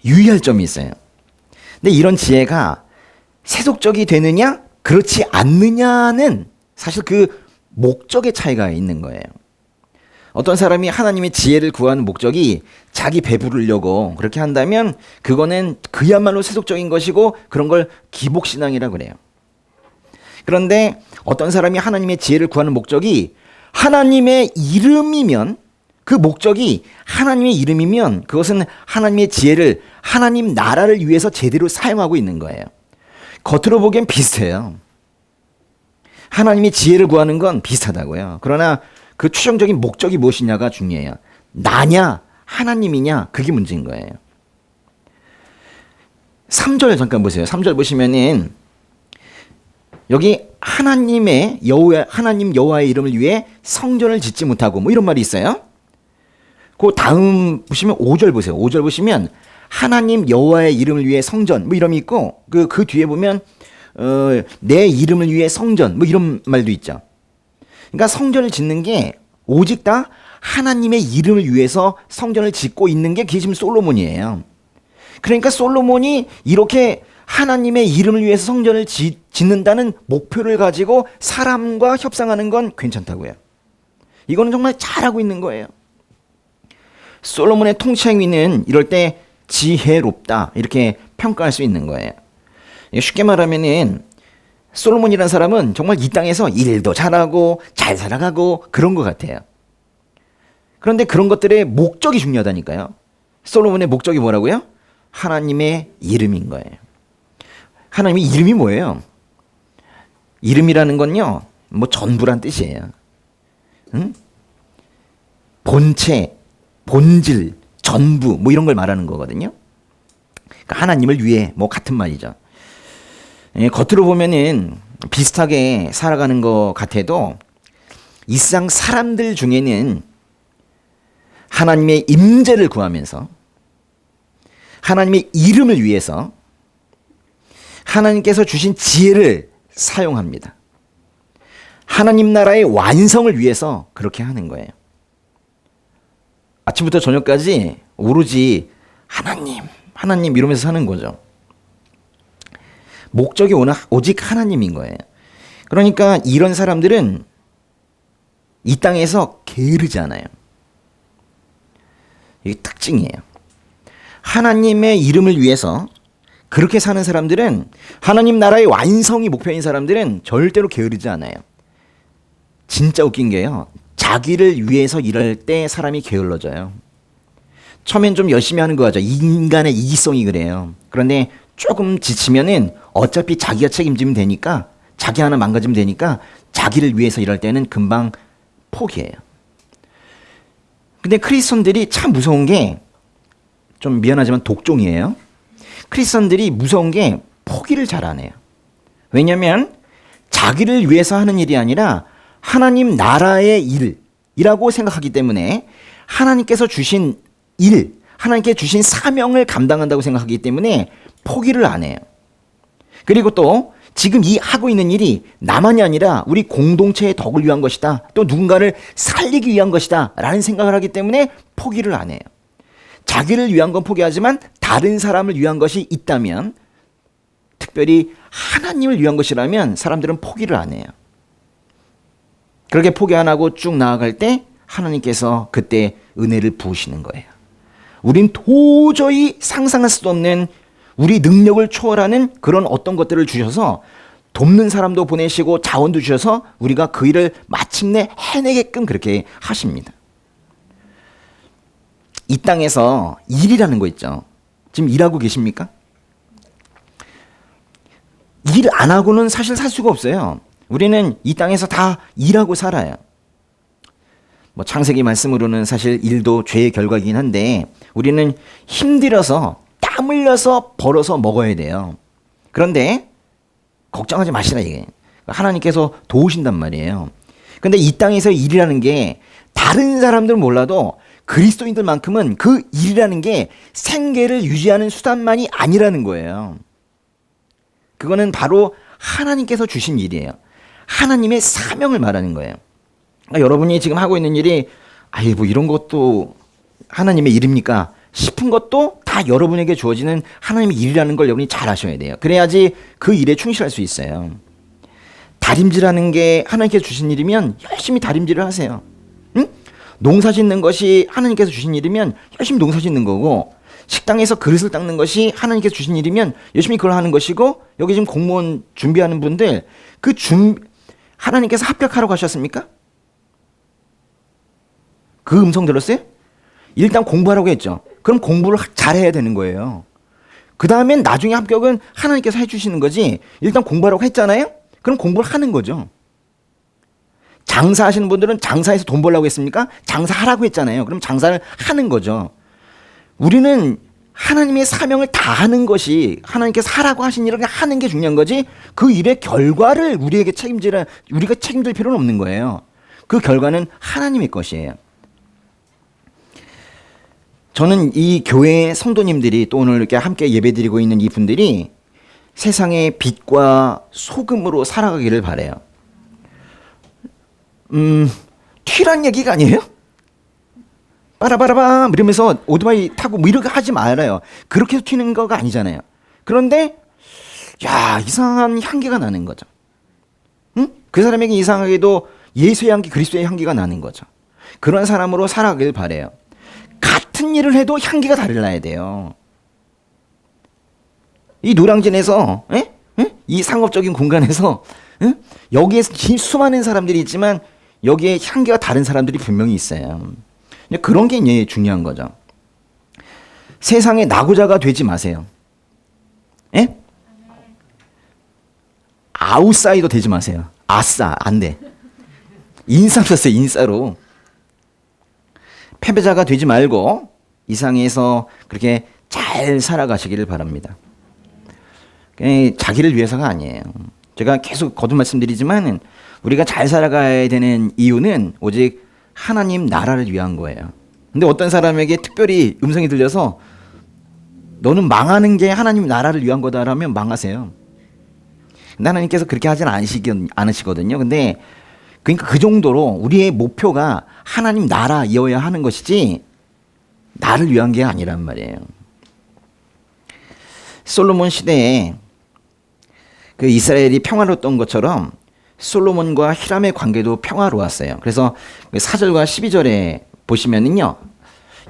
유의할 점이 있어요. 근데 이런 지혜가 세속적이 되느냐, 그렇지 않느냐는 사실 그 목적의 차이가 있는 거예요. 어떤 사람이 하나님의 지혜를 구하는 목적이 자기 배부르려고 그렇게 한다면 그거는 그야말로 세속적인 것이고 그런 걸 기복신앙이라고 그래요. 그런데 어떤 사람이 하나님의 지혜를 구하는 목적이 하나님의 이름이면, 그 목적이 하나님의 이름이면 그것은 하나님의 지혜를 하나님 나라를 위해서 제대로 사용하고 있는 거예요. 겉으로 보기엔 비슷해요. 하나님의 지혜를 구하는 건 비슷하다고요. 그러나 그 최종적인 목적이 무엇이냐가 중요해요. 나냐 하나님이냐, 그게 문제인 거예요. 3절 잠깐 보세요. 3절 보시면은 여기 하나님 여호와의 이름을 위해 성전을 짓지 못하고 뭐 이런 말이 있어요. 그 다음 보시면 5절 보세요. 5절 보시면 하나님 여호와의 이름을 위해 성전 뭐 이름이 있고 그 뒤에 보면 내 이름을 위해 성전 뭐 이런 말도 있죠. 그러니까 성전을 짓는 게 오직 다 하나님의 이름을 위해서 성전을 짓고 있는 게 그게 지금 솔로몬이에요. 그러니까 솔로몬이 이렇게 하나님의 이름을 위해서 성전을 짓는다는 목표를 가지고 사람과 협상하는 건 괜찮다고요. 이거는 정말 잘하고 있는 거예요. 솔로몬의 통치 행위는 이럴 때 지혜롭다 이렇게 평가할 수 있는 거예요. 쉽게 말하면은 솔로몬이라는 사람은 정말 이 땅에서 일도 잘하고 잘 살아가고 그런 것 같아요. 그런데 그런 것들의 목적이 중요하다니까요. 솔로몬의 목적이 뭐라고요? 하나님의 이름인 거예요. 하나님의 이름이 뭐예요? 이름이라는 건요, 뭐 전부란 뜻이에요. 응? 본체, 본질, 전부 뭐 이런 걸 말하는 거거든요. 그러니까 하나님을 위해 뭐 같은 말이죠. 겉으로 보면은 비슷하게 살아가는 것 같아도 이 세상 사람들 중에는 하나님의 임재를 구하면서 하나님의 이름을 위해서 하나님께서 주신 지혜를 사용합니다. 하나님 나라의 완성을 위해서 그렇게 하는 거예요. 아침부터 저녁까지 오로지 하나님 이러면서 사는 거죠. 목적이 오직 하나님인 거예요. 그러니까 이런 사람들은 이 땅에서 게으르지 않아요. 이게 특징이에요. 하나님의 이름을 위해서 그렇게 사는 사람들은, 하나님 나라의 완성이 목표인 사람들은 절대로 게으르지 않아요. 진짜 웃긴 게요, 자기를 위해서 일할 때 사람이 게을러져요. 처음엔 좀 열심히 하는 거 같죠. 인간의 이기성이 그래요. 그런데 조금 지치면은 어차피 자기가 책임지면 되니까, 자기 하나 망가지면 되니까 자기를 위해서 일할 때는 금방 포기해요. 근데 크리스천들이 참 무서운 게, 좀 미안하지만 독종이에요. 크리스천들이 무서운 게 포기를 잘 안 해요. 왜냐하면 자기를 위해서 하는 일이 아니라 하나님 나라의 일이라고 생각하기 때문에, 하나님께서 주신 일, 하나님께 주신 사명을 감당한다고 생각하기 때문에 포기를 안 해요. 그리고 또 지금 이 하고 있는 일이 나만이 아니라 우리 공동체의 덕을 위한 것이다, 또 누군가를 살리기 위한 것이다 라는 생각을 하기 때문에 포기를 안 해요. 자기를 위한 건 포기하지만 다른 사람을 위한 것이 있다면, 특별히 하나님을 위한 것이라면 사람들은 포기를 안 해요. 그렇게 포기 안 하고 쭉 나아갈 때 하나님께서 그때 은혜를 부으시는 거예요. 우린 도저히 상상할 수도 없는 우리 능력을 초월하는 그런 어떤 것들을 주셔서 돕는 사람도 보내시고 자원도 주셔서 우리가 그 일을 마침내 해내게끔 그렇게 하십니다. 이 땅에서 일이라는 거 있죠. 지금 일하고 계십니까? 일 안 하고는 사실 살 수가 없어요. 우리는 이 땅에서 다 일하고 살아요. 뭐 창세기 말씀으로는 사실 일도 죄의 결과이긴 한데 우리는 힘들어서 땀 흘려서 벌어서 먹어야 돼요. 그런데 걱정하지 마시라 이게. 하나님께서 도우신단 말이에요. 근데 이 땅에서 일이라는 게 다른 사람들은 몰라도 그리스도인들만큼은 그 일이라는 게 생계를 유지하는 수단만이 아니라는 거예요. 그거는 바로 하나님께서 주신 일이에요. 하나님의 사명을 말하는 거예요. 그러니까 여러분이 지금 하고 있는 일이 아예 뭐 이런 것도 하나님의 일입니까 싶은 것도 다 여러분에게 주어지는 하나님의 일이라는 걸 여러분이 잘 아셔야 돼요. 그래야지 그 일에 충실할 수 있어요. 다림질하는 게 하나님께서 주신 일이면 열심히 다림질을 하세요. 응? 농사 짓는 것이 하나님께서 주신 일이면 열심히 농사 짓는 거고, 식당에서 그릇을 닦는 것이 하나님께서 주신 일이면 열심히 그걸 하는 것이고, 여기 지금 공무원 준비하는 분들 하나님께서 합격하라고 하셨습니까? 그 음성 들었어요? 일단 공부하라고 했죠. 그럼 공부를 잘해야 되는 거예요. 그 다음엔 나중에 합격은 하나님께서 해주시는 거지. 일단 공부하라고 했잖아요? 그럼 공부를 하는 거죠. 장사하시는 분들은 장사해서 돈 벌라고 했습니까? 장사하라고 했잖아요. 그럼 장사를 하는 거죠. 우리는 하나님의 사명을 다하는 것이, 하나님께서 하라고 하신 일을 하는 게 중요한 거지, 그 일의 결과를 우리가 책임질 필요는 없는 거예요. 그 결과는 하나님의 것이에요. 저는 이 교회 성도님들이, 또 오늘 이렇게 함께 예배드리고 있는 이 분들이 세상의 빛과 소금으로 살아가기를 바라요. 튀란 얘기가 아니에요? 빠라바라밤 이러면서 오토바이 타고 뭐 이렇게 하지 말아요. 그렇게 해서 튀는 거가 아니잖아요. 그런데 야, 이상한 향기가 나는 거죠. 응? 그 사람에게 이상하게도 예수의 향기, 그리스도의 향기가 나는 거죠. 그런 사람으로 살아가길 바라요. 같은 일을 해도 향기가 달라야 돼요. 이 노량진에서 이 상업적인 공간에서 여기에 수많은 사람들이 있지만 여기에 향기가 다른 사람들이 분명히 있어요. 그런 게 중요한 거죠. 세상에 나고자가 되지 마세요. 예? 아웃사이더 되지 마세요. 아싸, 안 돼. 인싸 썼어요, 인싸로. 패배자가 되지 말고 이 상에서 그렇게 잘 살아가시기를 바랍니다. 자기를 위해서가 아니에요. 제가 계속 거듭 말씀드리지만 우리가 잘 살아가야 되는 이유는 오직 하나님 나라를 위한 거예요. 근데 어떤 사람에게 특별히 음성이 들려서 너는 망하는 게 하나님 나라를 위한 거다라면 망하세요. 근데 하나님께서 그렇게 하진 않으시거든요. 근데 그러니까 그 정도로 우리의 목표가 하나님 나라이어야 하는 것이지 나를 위한 게 아니란 말이에요. 솔로몬 시대에 그 이스라엘이 평화로웠던 것처럼 솔로몬과 히람의 관계도 평화로웠어요. 그래서 4절과 12절에 보시면은요,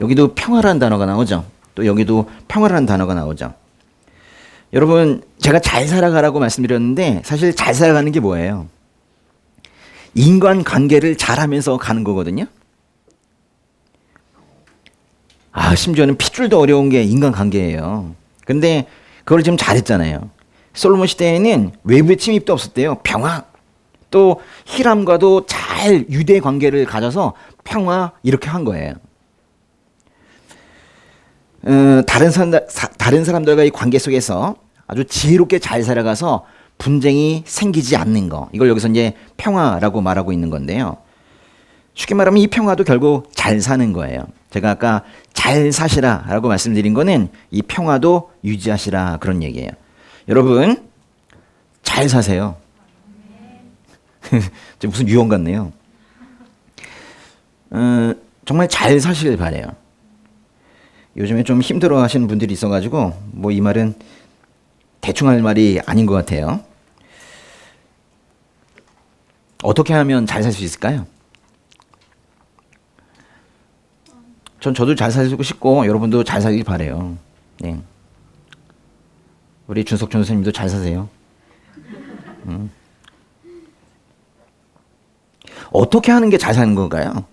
여기도 평화라는 단어가 나오죠. 또 여기도 평화라는 단어가 나오죠. 여러분, 제가 잘 살아가라고 말씀드렸는데 사실 잘 살아가는 게 뭐예요? 인간 관계를 잘하면서 가는 거거든요. 심지어는 핏줄도 어려운 게 인간 관계예요. 근데 그걸 지금 잘했잖아요. 솔로몬 시대에는 외부의 침입도 없었대요. 평화. 또 히람과도 잘 유대 관계를 가져서 평화 이렇게 한 거예요. 다른 사람들과의 관계 속에서 아주 지혜롭게 잘 살아가서 분쟁이 생기지 않는 거. 이걸 여기서 이제 평화라고 말하고 있는 건데요. 쉽게 말하면 이 평화도 결국 잘 사는 거예요. 제가 아까 잘 사시라라고 말씀드린 거는 이 평화도 유지하시라 그런 얘기예요. 여러분, 잘 사세요. 무슨 유언 같네요. 정말 잘 사시길 바래요. 요즘에 좀 힘들어 하시는 분들이 있어가지고 뭐 이 말은 대충 할 말이 아닌 것 같아요. 어떻게 하면 잘 살 수 있을까요? 저도 잘 살고 싶고 여러분도 잘 살길 바래요. 네. 우리 준석준 선생님도 잘 사세요. 어떻게 하는 게 잘 사는 건가요?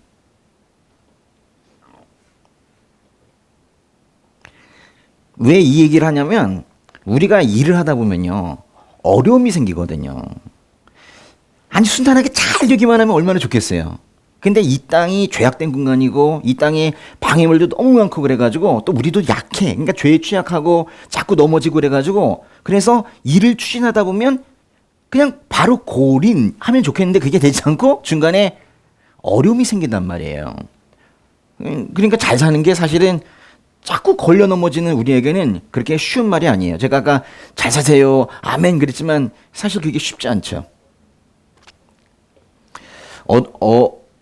왜 이 얘기를 하냐면 우리가 일을 하다 보면요 어려움이 생기거든요. 아니 순탄하게 잘 되기만 하면 얼마나 좋겠어요. 근데 이 땅이 죄악된 공간이고 이 땅에 방해물도 너무 많고 그래가지고 또 우리도 약해. 그러니까 죄에 취약하고 자꾸 넘어지고 그래가지고 그래서 일을 추진하다 보면 그냥 바로 골인하면 좋겠는데 그게 되지 않고 중간에 어려움이 생긴단 말이에요. 그러니까 잘 사는 게 사실은 자꾸 걸려 넘어지는 우리에게는 그렇게 쉬운 말이 아니에요. 제가 아까 잘 사세요 아멘 그랬지만 사실 그게 쉽지 않죠.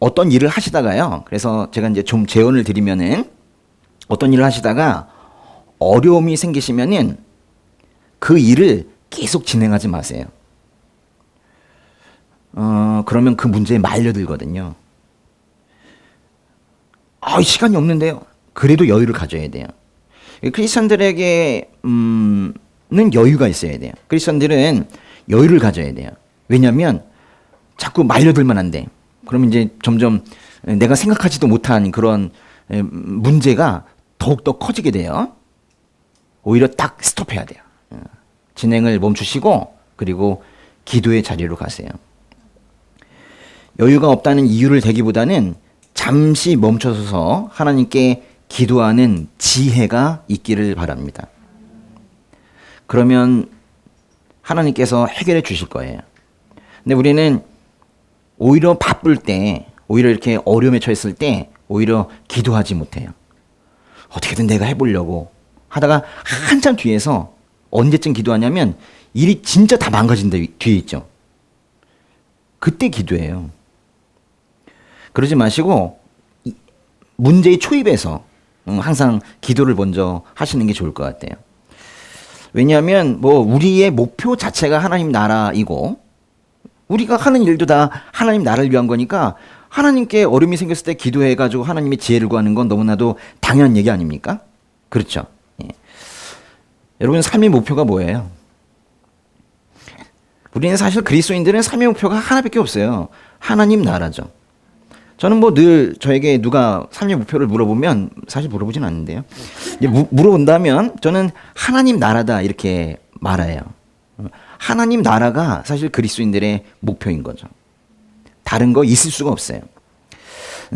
어떤 일을 하시다가요. 그래서 제가 이제 좀 제언을 드리면은 어떤 일을 하시다가 어려움이 생기시면은 그 일을 계속 진행하지 마세요. 그러면 그 문제에 말려들거든요. 시간이 없는데요. 그래도 여유를 가져야 돼요. 크리스천들에게는 여유가 있어야 돼요. 크리스천들은 여유를 가져야 돼요. 왜냐하면 자꾸 말려들면 안 돼. 그러면 이제 점점 내가 생각하지도 못한 그런 문제가 더욱더 커지게 돼요. 오히려 딱 스톱해야 돼요. 진행을 멈추시고 그리고 기도의 자리로 가세요. 여유가 없다는 이유를 대기보다는 잠시 멈춰서서 하나님께 기도하는 지혜가 있기를 바랍니다. 그러면 하나님께서 해결해 주실 거예요. 근데 우리는 오히려 바쁠 때, 오히려 이렇게 어려움에 처했을 때 오히려 기도하지 못해요. 어떻게든 내가 해보려고 하다가 한참 뒤에서 언제쯤 기도하냐면 일이 진짜 다 망가진 뒤에 있죠. 그때 기도해요. 그러지 마시고 문제의 초입에서 항상 기도를 먼저 하시는 게 좋을 것 같아요. 왜냐하면 우리의 목표 자체가 하나님 나라이고 우리가 하는 일도 다 하나님 나라를 위한 거니까 하나님께 어려움이 생겼을 때 기도해가지고 하나님의 지혜를 구하는 건 너무나도 당연한 얘기 아닙니까? 그렇죠. 예. 여러분 삶의 목표가 뭐예요? 우리는 사실 그리스도인들은 삶의 목표가 하나밖에 없어요. 하나님 나라죠. 저는 늘 저에게 누가 삶의 목표를 물어보면 사실 물어보진 않는데요. 물어본다면 저는 하나님 나라다 이렇게 말해요. 하나님 나라가 사실 그리스도인들의 목표인 거죠. 다른 거 있을 수가 없어요.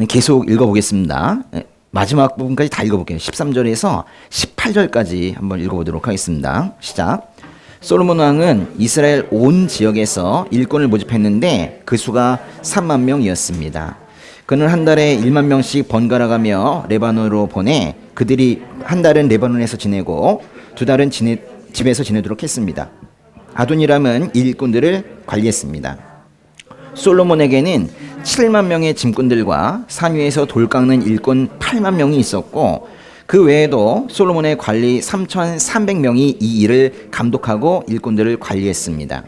계속 읽어보겠습니다. 마지막 부분까지 다 읽어볼게요. 13절에서 18절까지 한번 읽어보도록 하겠습니다. 시작. 솔로몬 왕은 이스라엘 온 지역에서 일꾼을 모집했는데 그 수가 3만 명이었습니다. 그는 한 달에 1만 명씩 번갈아가며 레바논으로 보내 그들이 한 달은 레바논에서 지내고 두 달은 집에서 지내도록 했습니다. 아도니람은 일꾼들을 관리했습니다. 솔로몬에게는 7만 명의 짐꾼들과 산 위에서 돌 깎는 일꾼 8만 명이 있었고 그 외에도 솔로몬의 관리 3,300명이 이 일을 감독하고 일꾼들을 관리했습니다.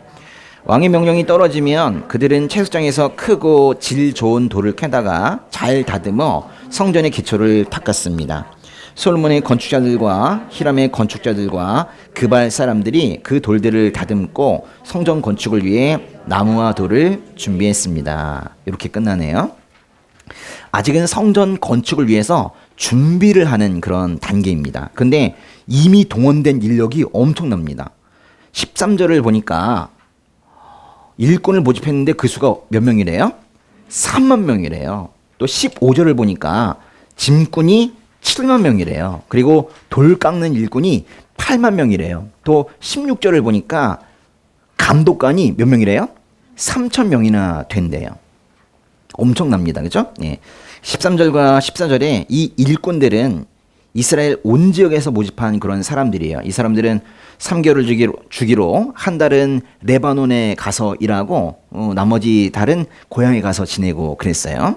왕의 명령이 떨어지면 그들은 채소장에서 크고 질 좋은 돌을 캐다가 잘 다듬어 성전의 기초를 닦았습니다. 솔로몬의 건축자들과 히람의 건축자들과 그발 사람들이 그 돌들을 다듬고 성전 건축을 위해 나무와 돌을 준비했습니다. 이렇게 끝나네요. 아직은 성전 건축을 위해서 준비를 하는 그런 단계입니다. 근데 이미 동원된 인력이 엄청납니다. 13절을 보니까 일꾼을 모집했는데 그 수가 몇 명이래요? 3만 명이래요. 또 15절을 보니까 짐꾼이 7만 명이래요. 그리고 돌 깎는 일꾼이 8만 명이래요. 또 16절을 보니까 감독관이 몇 명이래요? 3천 명이나 된대요. 엄청납니다. 그죠? 예. 13절과 14절에 이 일꾼들은 이스라엘 온 지역에서 모집한 그런 사람들이에요. 이 사람들은 3개월을 주기로 한 달은 레바논에 가서 일하고 나머지 달은 고향에 가서 지내고 그랬어요.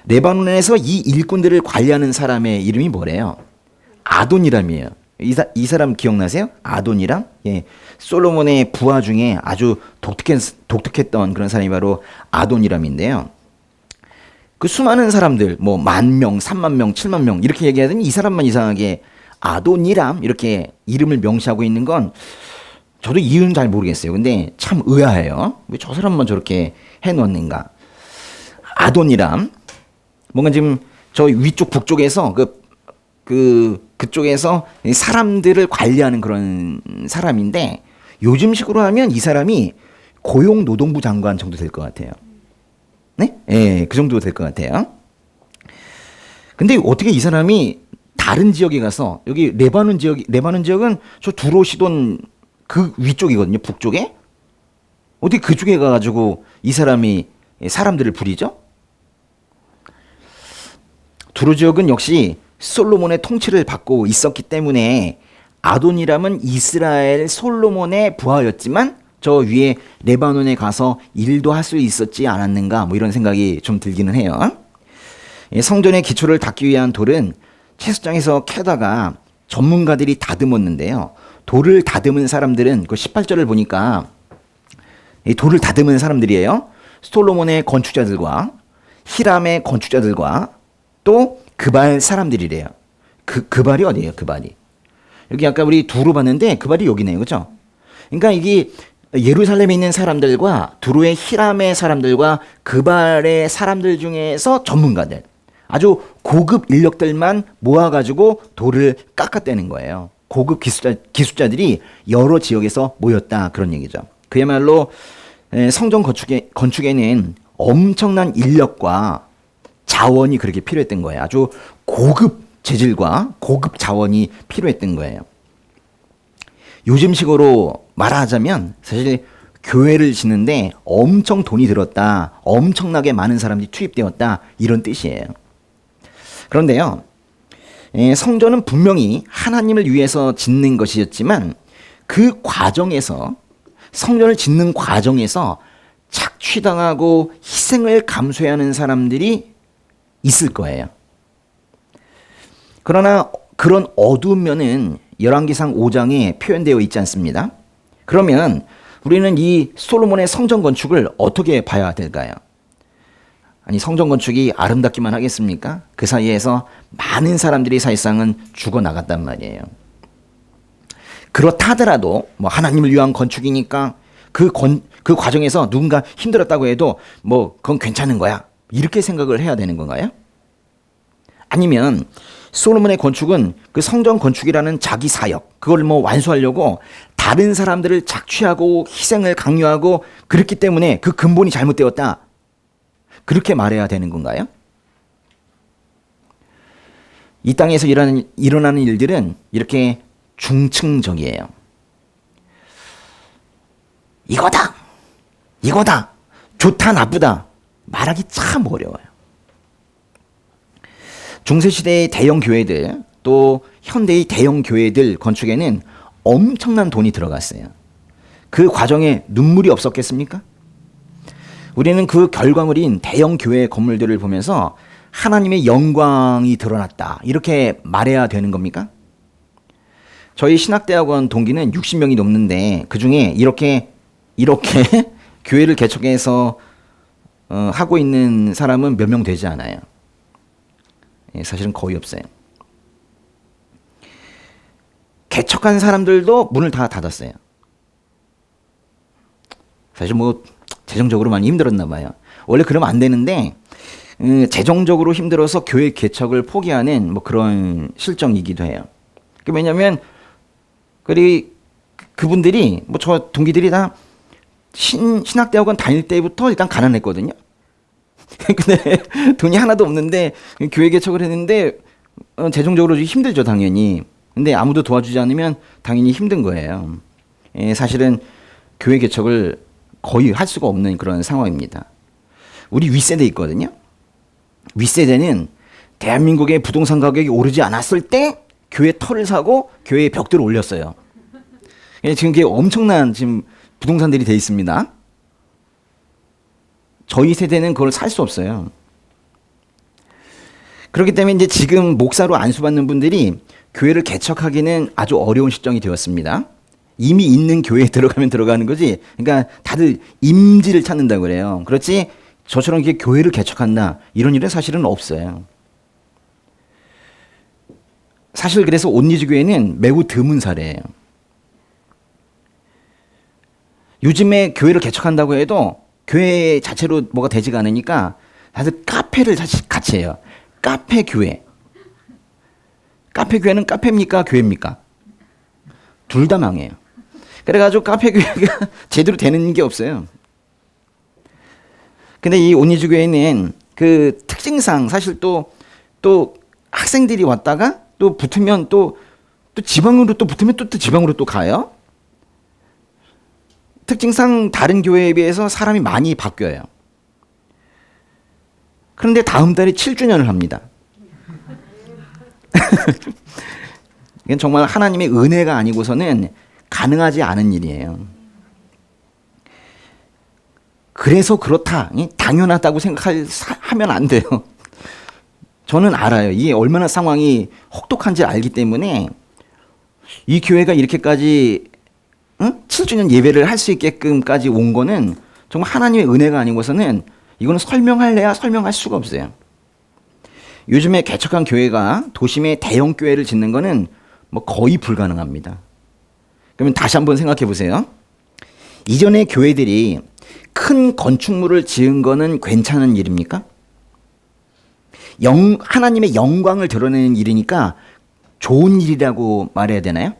레바논에서 이 일꾼들을 관리하는 사람의 이름이 뭐래요? 아도니람이에요. 이 사람 기억나세요? 아도니람? 예. 솔로몬의 부하 중에 아주 독특했던 그런 사람이 바로 아도니람인데요. 그 수많은 사람들, 뭐 10,000명, 30,000명, 70,000명 이렇게 얘기하더니 이 사람만 이상하게 아도니람 이렇게 이름을 명시하고 있는 건 저도 이유는 잘 모르겠어요. 근데 참 의아해요. 왜 저 사람만 저렇게 해놓는가? 아도니람. 뭔가 지금 저 위쪽 북쪽에서 그쪽에서 사람들을 관리하는 그런 사람인데 요즘식으로 하면 이 사람이 고용노동부 장관 정도 될 것 같아요. 네? 예, 그 정도 될 것 같아요. 근데 어떻게 이 사람이 다른 지역에 가서 여기 레바논 지역은 저 두로 시돈 그 위쪽이거든요. 북쪽에. 어떻게 그쪽에 가가지고 이 사람이 사람들을 부리죠? 두로 지역은 역시 솔로몬의 통치를 받고 있었기 때문에 아도니람은 이스라엘 솔로몬의 부하였지만 저 위에 레바논에 가서 일도 할 수 있었지 않았는가 뭐 이런 생각이 좀 들기는 해요. 성전의 기초를 닦기 위한 돌은 채석장에서 캐다가 전문가들이 다듬었는데요. 돌을 다듬은 사람들은 그 18절을 보니까 이 돌을 다듬은 사람들이에요. 솔로몬의 건축자들과 히람의 건축자들과 또 그발 사람들이래요. 그발이 어디예요? 그발이. 여기 아까 우리 두로 봤는데 그발이 여기네요. 그죠? 그러니까 이게 예루살렘에 있는 사람들과 두로의 히람의 사람들과 그발의 사람들 중에서 전문가들 아주 고급 인력들만 모아가지고 돌을 깎아떼는 거예요. 고급 기술자들이 여러 지역에서 모였다 그런 얘기죠. 그야말로 성전 건축에는 엄청난 인력과 자원이 그렇게 필요했던 거예요. 아주 고급 재질과 고급 자원이 필요했던 거예요. 요즘식으로 말하자면 사실 교회를 짓는데 엄청 돈이 들었다. 엄청나게 많은 사람들이 투입되었다. 이런 뜻이에요. 그런데요. 성전은 분명히 하나님을 위해서 짓는 것이었지만 그 과정에서 성전을 짓는 과정에서 착취당하고 희생을 감수해야 하는 사람들이 있을 거예요. 그러나 그런 어두운 면은 열왕기상 5장에 표현되어 있지 않습니다. 그러면 우리는 이 솔로몬의 성전 건축을 어떻게 봐야 될까요? 아니 성전 건축이 아름답기만 하겠습니까? 그 사이에서 많은 사람들이 사실상은 죽어나갔단 말이에요. 그렇다 하더라도 뭐 하나님을 위한 건축이니까 그 과정에서 누군가 힘들었다고 해도 뭐 그건 괜찮은 거야. 이렇게 생각을 해야 되는 건가요? 아니면 솔로몬의 건축은 그 성전 건축이라는 자기 사역 그걸 뭐 완수하려고 다른 사람들을 착취하고 희생을 강요하고 그렇기 때문에 그 근본이 잘못되었다. 그렇게 말해야 되는 건가요? 이 땅에서 일어나는 일들은 이렇게 중층적이에요. 이거다, 좋다, 나쁘다 말하기 참 어려워요. 중세시대의 대형 교회들 또 현대의 대형 교회들 건축에는 엄청난 돈이 들어갔어요. 그 과정에 눈물이 없었겠습니까? 우리는 그 결과물인 대형 교회 건물들을 보면서 하나님의 영광이 드러났다 이렇게 말해야 되는 겁니까? 저희 신학대학원 동기는 60명이 넘는데 그중에 이렇게 교회를 개척해서 하고 있는 사람은 몇 명 되지 않아요. 사실은 거의 없어요. 개척한 사람들도 문을 다 닫았어요. 사실 뭐 재정적으로 많이 힘들었나 봐요. 원래 그러면 안 되는데 재정적으로 힘들어서 교회 개척을 포기하는 뭐 그런 실정이기도 해요. 왜냐하면 그분들이 뭐 저 동기들이 다 신학대학원 다닐 때부터 일단 가난했거든요. 근데 돈이 하나도 없는데 교회 개척을 했는데 재정적으로 힘들죠 당연히. 근데 아무도 도와주지 않으면 당연히 힘든 거예요. 사실은 교회 개척을 거의 할 수가 없는 그런 상황입니다. 우리 윗세대 있거든요. 윗세대는 대한민국의 부동산 가격이 오르지 않았을 때 교회 터를 사고 교회 벽들을 올렸어요. 지금 그게 엄청난 지금 부동산들이 돼 있습니다. 저희 세대는 그걸 살 수 없어요. 그렇기 때문에 이제 지금 목사로 안수받는 분들이 교회를 개척하기는 아주 어려운 시점이 되었습니다. 이미 있는 교회에 들어가면 들어가는 거지. 그러니까 다들 임지를 찾는다고 그래요. 그렇지 저처럼 이렇게 교회를 개척한다 이런 일은 사실은 없어요. 사실 그래서 온리즈 교회는 매우 드문 사례예요. 요즘에 교회를 개척한다고 해도 교회 자체로 뭐가 되지가 않으니까 다들 카페를 같이 해요. 카페 교회. 카페 교회는 카페입니까? 교회입니까? 둘 다 망해요. 그래가지고 카페 교회가 제대로 되는 게 없어요. 근데 이 온리즈 교회는 그 특징상 사실 또 학생들이 왔다가 또 붙으면 또 지방으로 또 붙으면 또 지방으로 또 가요. 특징상 다른 교회에 비해서 사람이 많이 바뀌어요. 그런데 다음 달에 7주년을 합니다. 이건 정말 하나님의 은혜가 아니고서는 가능하지 않은 일이에요. 그래서 그렇다, 당연하다고 생각하면 안 돼요. 저는 알아요. 이게 얼마나 상황이 혹독한지 알기 때문에 이 교회가 이렇게까지 7주년 예배를 할 수 있게끔까지 온 거는 정말 하나님의 은혜가 아니고서는 이거는 설명할래야 설명할 수가 없어요. 요즘에 개척한 교회가 도심에 대형 교회를 짓는 거는 뭐 거의 불가능합니다. 그러면 다시 한번 생각해 보세요. 이전의 교회들이 큰 건축물을 지은 거는 괜찮은 일입니까? 하나님의 영광을 드러내는 일이니까 좋은 일이라고 말해야 되나요?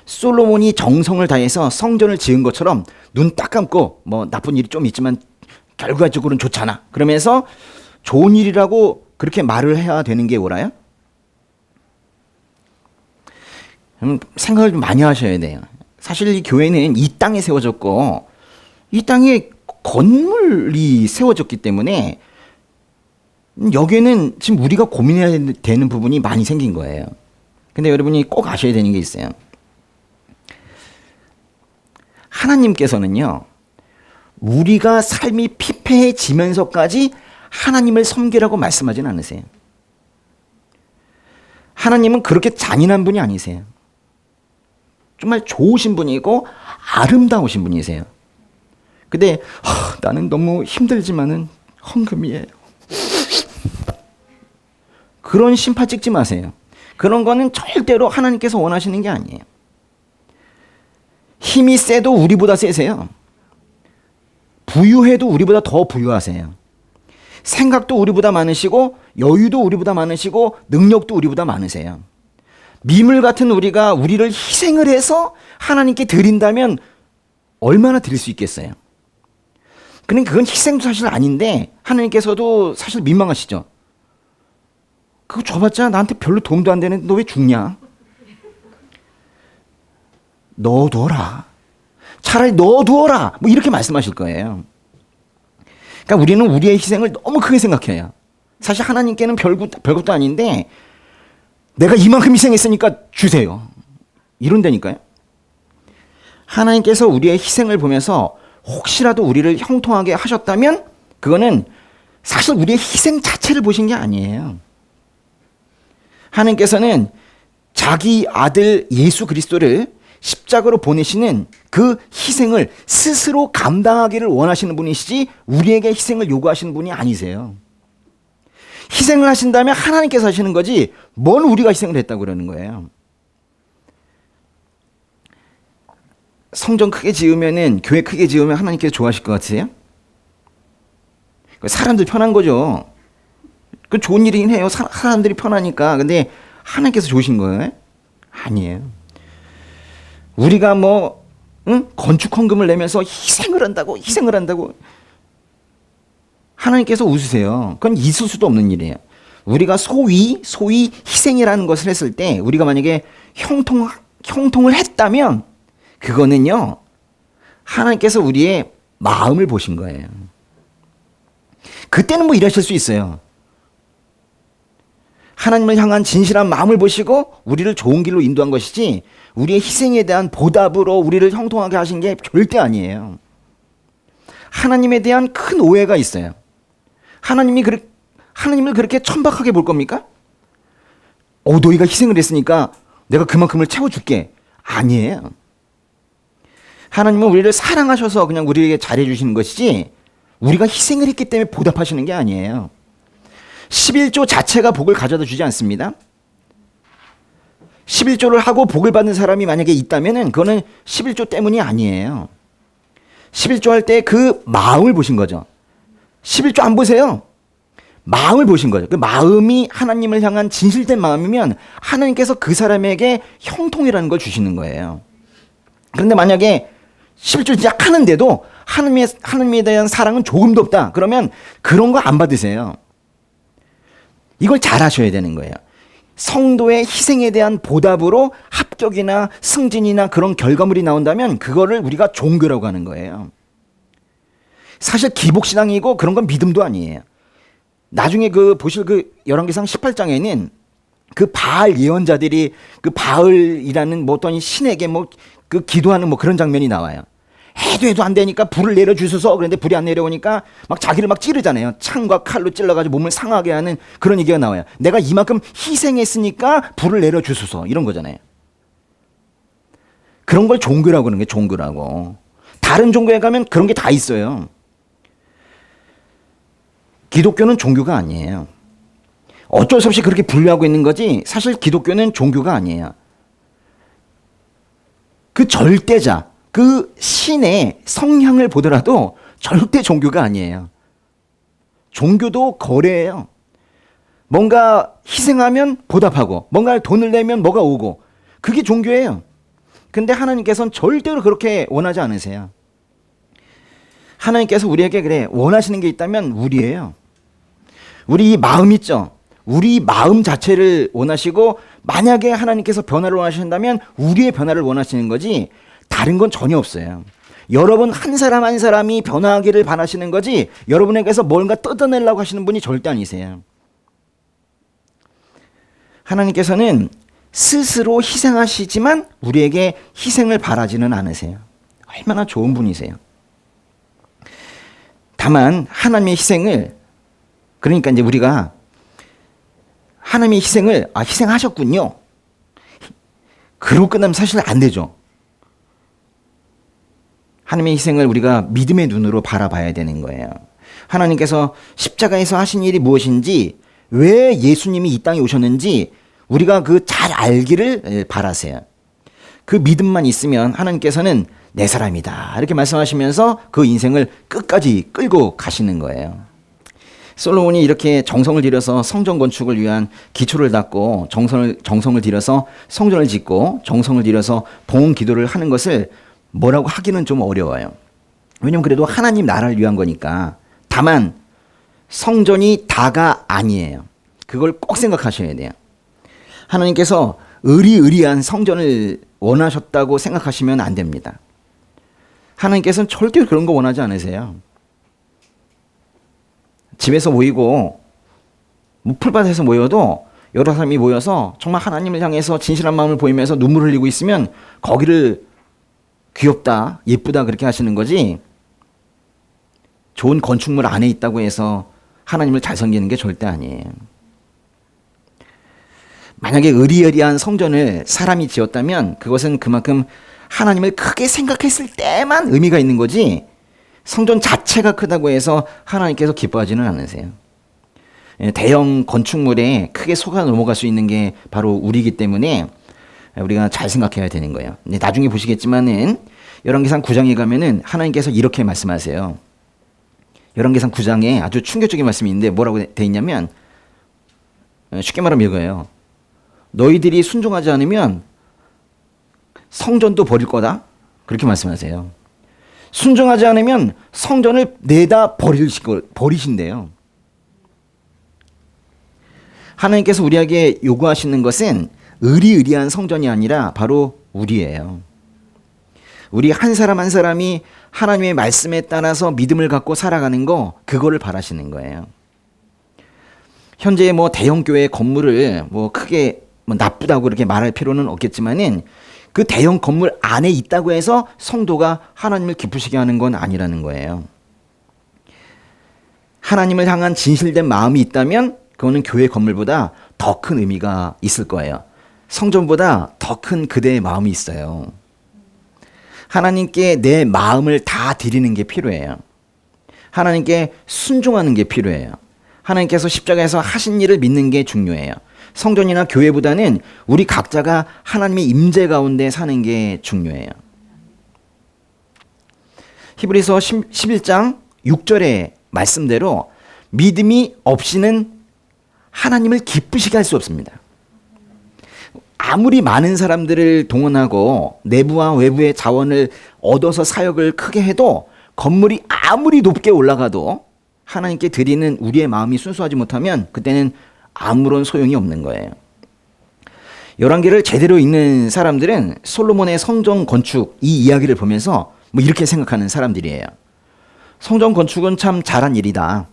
솔로몬이 정성을 다해서 성전을 지은 것처럼 눈 딱 감고 뭐 나쁜 일이 좀 있지만 결과적으로는 좋잖아. 그러면서 좋은 일이라고 그렇게 말을 해야 되는 게 옳아요? 생각을 좀 많이 하셔야 돼요. 사실 이 교회는 이 땅에 세워졌고 이 땅에 건물이 세워졌기 때문에 여기에는 지금 우리가 고민해야 되는 부분이 많이 생긴 거예요. 근데 여러분이 꼭 아셔야 되는 게 있어요. 하나님께서는요, 우리가 삶이 피폐해지면서까지 하나님을 섬기라고 말씀하진 않으세요. 하나님은 그렇게 잔인한 분이 아니세요. 정말 좋으신 분이고 아름다우신 분이세요. 근데 나는 너무 힘들지만은 헌금이에요. 그런 심파 찍지 마세요. 그런 거는 절대로 하나님께서 원하시는 게 아니에요. 힘이 세도 우리보다 세세요. 부유해도 우리보다 더 부유하세요. 생각도 우리보다 많으시고 여유도 우리보다 많으시고 능력도 우리보다 많으세요. 미물 같은 우리가 우리를 희생을 해서 하나님께 드린다면 얼마나 드릴 수 있겠어요? 그러니까 그건 희생도 사실 아닌데 하나님께서도 사실 민망하시죠. 그거 줘봤자 나한테 별로 도움도 안 되는데 너 왜 죽냐? 넣어둬라. 차라리 넣어두어라. 뭐 이렇게 말씀하실 거예요. 그러니까 우리는 우리의 희생을 너무 크게 생각해요. 사실 하나님께는 별것도 아닌데 내가 이만큼 희생했으니까 주세요. 이런다니까요. 하나님께서 우리의 희생을 보면서 혹시라도 우리를 형통하게 하셨다면 그거는 사실 우리의 희생 자체를 보신 게 아니에요. 하나님께서는 자기 아들 예수 그리스도를 십자가로 보내시는 그 희생을 스스로 감당하기를 원하시는 분이시지 우리에게 희생을 요구하시는 분이 아니세요. 희생을 하신다면 하나님께서 하시는 거지 뭔 우리가 희생을 했다고 그러는 거예요. 성전 크게 지으면은 교회 크게 지으면 하나님께서 좋아하실 것 같으세요? 사람들 편한 거죠. 그 좋은 일이긴 해요. 사람들이 편하니까. 근데 하나님께서 좋으신 거예요? 아니에요. 우리가 건축 헌금을 내면서 희생을 한다고 하나님께서 웃으세요. 그건 있을 수도 없는 일이에요. 우리가 소위 희생이라는 것을 했을 때 우리가 만약에 형통을 했다면 그거는요 하나님께서 우리의 마음을 보신 거예요. 그때는 뭐 이러실 수 있어요. 하나님을 향한 진실한 마음을 보시고 우리를 좋은 길로 인도한 것이지 우리의 희생에 대한 보답으로 우리를 형통하게 하신 게 절대 하나님에 대한 큰 오해가 있어요. 하나님을 그렇게 천박하게 볼 겁니까? 너희가 희생을 했으니까 내가 그만큼을 채워줄게. 아니에요. 하나님은 우리를 사랑하셔서 그냥 우리에게 잘해주시는 것이지 우리가 희생을 했기 때문에 보답하시는 게 아니에요. 11조 자체가 복을 가져다 주지 않습니다. 11조를 하고 복을 받는 사람이 만약에 있다면 그거는 11조 때문이 아니에요. 11조 할 때 그 마음을 보신 거죠. 11조 안 보세요. 마음을 보신 거죠. 그 마음이 하나님을 향한 진실된 마음이면 하나님께서 그 사람에게 형통이라는 걸 주시는 거예요. 그런데 만약에 11조 시작 하는데도 하나님에 대한 사랑은 조금도 없다. 그러면 그런 거 안 받으세요. 이걸 잘 하셔야 되는 거예요. 성도의 희생에 대한 보답으로 합격이나 승진이나 그런 결과물이 나온다면 그거를 우리가 종교라고 하는 거예요. 사실 기복신앙이고 그런 건 믿음도 아니에요. 나중에 보실 열왕기상 18장에는 그 바알 예언자들이 그 바알이라는 어떤 신에게 기도하는 그런 장면이 나와요. 해도 안 되니까 불을 내려주소서. 그런데 불이 안 내려오니까 막 자기를 막 찌르잖아요. 창과 칼로 찔러가지고 몸을 상하게 하는 그런 얘기가 나와요. 내가 이만큼 희생했으니까 불을 내려주소서. 이런 거잖아요. 그런 걸 종교라고 하는 게 종교라고. 다른 종교에 가면 그런 게 다 있어요. 기독교는 종교가 아니에요. 어쩔 수 없이 그렇게 분류하고 있는 거지 사실 기독교는 종교가 아니에요. 그 절대자, 그 신의 성향을 보더라도 절대 종교가 아니에요. 종교도 거래예요. 뭔가 희생하면 보답하고 뭔가 돈을 내면 뭐가 오고 그게 종교예요. 근데 하나님께서는 절대로 그렇게 원하지 않으세요. 하나님께서 우리에게 그래 원하시는 게 있다면 우리예요. 우리 이 마음 있죠. 우리 마음 자체를 원하시고 만약에 하나님께서 변화를 원하신다면 우리의 변화를 원하시는 거지 다른 건 전혀 없어요. 여러분 한 사람 한 사람이 변화하기를 바라시는 거지 여러분에게서 뭔가 뜯어내려고 하시는 분이 절대 아니세요. 하나님께서는 스스로 희생하시지만 우리에게 희생을 바라지는 않으세요. 얼마나 좋은 분이세요. 다만 하나님의 희생을 그러니까 이제 우리가 하나님의 희생을 희생하셨군요. 그러고 끝나면 사실 안 되죠. 하나님의 희생을 우리가 믿음의 눈으로 바라봐야 되는 거예요. 하나님께서 십자가에서 하신 일이 무엇인지 왜 예수님이 이 땅에 오셨는지 우리가 잘 알기를 바라세요. 그 믿음만 있으면 하나님께서는 내 사람이다 이렇게 말씀하시면서 그 인생을 끝까지 끌고 가시는 거예요. 솔로몬이 이렇게 정성을 들여서 성전 건축을 위한 기초를 닦고 정성을 들여서 성전을 짓고 정성을 들여서 봉헌 기도를 하는 것을 뭐라고 하기는 좀 어려워요. 왜냐면 그래도 하나님 나라를 위한 거니까. 다만 성전이 다가 아니에요. 그걸 꼭 생각하셔야 돼요. 하나님께서 의리의리한 성전을 원하셨다고 생각하시면 안 됩니다. 하나님께서는 절대 그런 거 원하지 않으세요. 집에서 모이고 풀밭에서 모여도 여러 사람이 모여서 정말 하나님을 향해서 진실한 마음을 보이면서 눈물을 흘리고 있으면 거기를 귀엽다, 예쁘다 그렇게 하시는 거지 좋은 건축물 안에 있다고 해서 하나님을 잘 섬기는 게 절대 아니에요. 만약에 의리의리한 성전을 사람이 지었다면 그것은 그만큼 하나님을 크게 생각했을 때만 의미가 있는 거지 성전 자체가 크다고 해서 하나님께서 기뻐하지는 않으세요. 대형 건축물에 크게 속아 넘어갈 수 있는 게 바로 우리이기 때문에 우리가 잘 생각해야 되는 거예요. 나중에 보시겠지만은 열왕기상 9장에 가면은 하나님께서 이렇게 말씀하세요. 열왕기상 9장에 아주 충격적인 말씀이 있는데 뭐라고 돼 있냐면 쉽게 말하면 이거예요. 너희들이 순종하지 않으면 성전도 버릴 거다. 그렇게 말씀하세요. 순종하지 않으면 성전을 내다 버리신대요. 하나님께서 우리에게 요구하시는 것은 의리의리한 성전이 아니라 바로 우리예요. 우리 한 사람 한 사람이 하나님의 말씀에 따라서 믿음을 갖고 살아가는 거 그거를 바라시는 거예요. 현재 대형 교회 건물을 크게 나쁘다고 그렇게 말할 필요는 없겠지만은 그 대형 건물 안에 있다고 해서 성도가 하나님을 기쁘시게 하는 건 아니라는 거예요. 하나님을 향한 진실된 마음이 있다면 그거는 교회 건물보다 더 큰 의미가 있을 거예요. 성전보다 더 큰 그대의 마음이 있어요. 하나님께 내 마음을 다 드리는 게 필요해요. 하나님께 순종하는 게 필요해요. 하나님께서 십자가에서 하신 일을 믿는 게 중요해요. 성전이나 교회보다는 우리 각자가 하나님의 임재 가운데 사는 게 중요해요. 히브리서 11장 6절의 말씀대로 믿음이 없이는 하나님을 기쁘시게 할 수 없습니다. 아무리 많은 사람들을 동원하고 내부와 외부의 자원을 얻어서 사역을 크게 해도 건물이 아무리 높게 올라가도 하나님께 드리는 우리의 마음이 순수하지 못하면 그때는 아무런 소용이 없는 거예요. 열왕기를 제대로 읽는 사람들은 솔로몬의 성전 건축 이 이야기를 보면서 뭐 이렇게 생각하는 사람들이에요. 성전 건축은 참 잘한 일이다.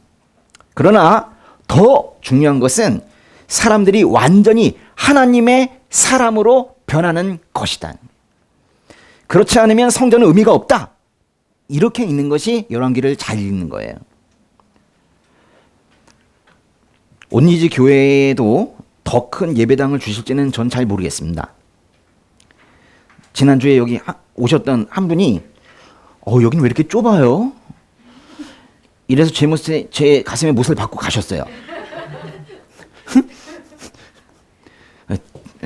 그러나 더 중요한 것은 사람들이 완전히 하나님의 사람으로 변하는 것이다. 그렇지 않으면 성전은 의미가 없다. 이렇게 읽는 것이 열왕기를 잘 읽는 거예요. 온리즈 교회에도 더 큰 예배당을 주실지는 전 잘 모르겠습니다. 지난주에 여기 오셨던 한 분이 여기는 왜 이렇게 좁아요? 이래서 제 가슴에 못을 박고 가셨어요.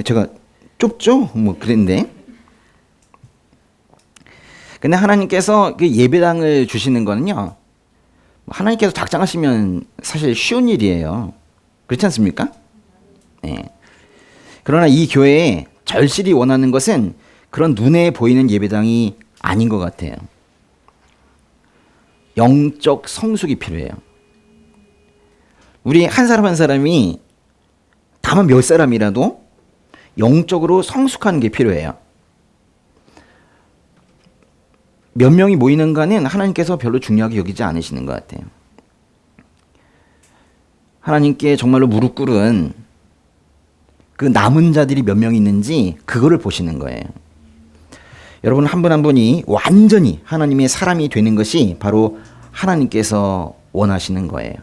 제가 좁죠? 뭐 그랬는데. 근데 하나님께서 그 예배당을 주시는 거는요, 하나님께서 작정하시면 사실 쉬운 일이에요. 그렇지 않습니까? 네. 그러나 이 교회에 절실히 원하는 것은 그런 눈에 보이는 예배당이 아닌 것 같아요. 영적 성숙이 필요해요. 우리 한 사람 한 사람이 다만 몇 사람이라도 영적으로 성숙하는 게 필요해요. 몇 명이 모이는가는 하나님께서 별로 중요하게 여기지 않으시는 것 같아요. 하나님께 정말로 무릎 꿇은 그 남은 자들이 몇 명 있는지 그거를 보시는 거예요. 여러분 한 분 한 분이 완전히 하나님의 사람이 되는 것이 바로 하나님께서 원하시는 거예요.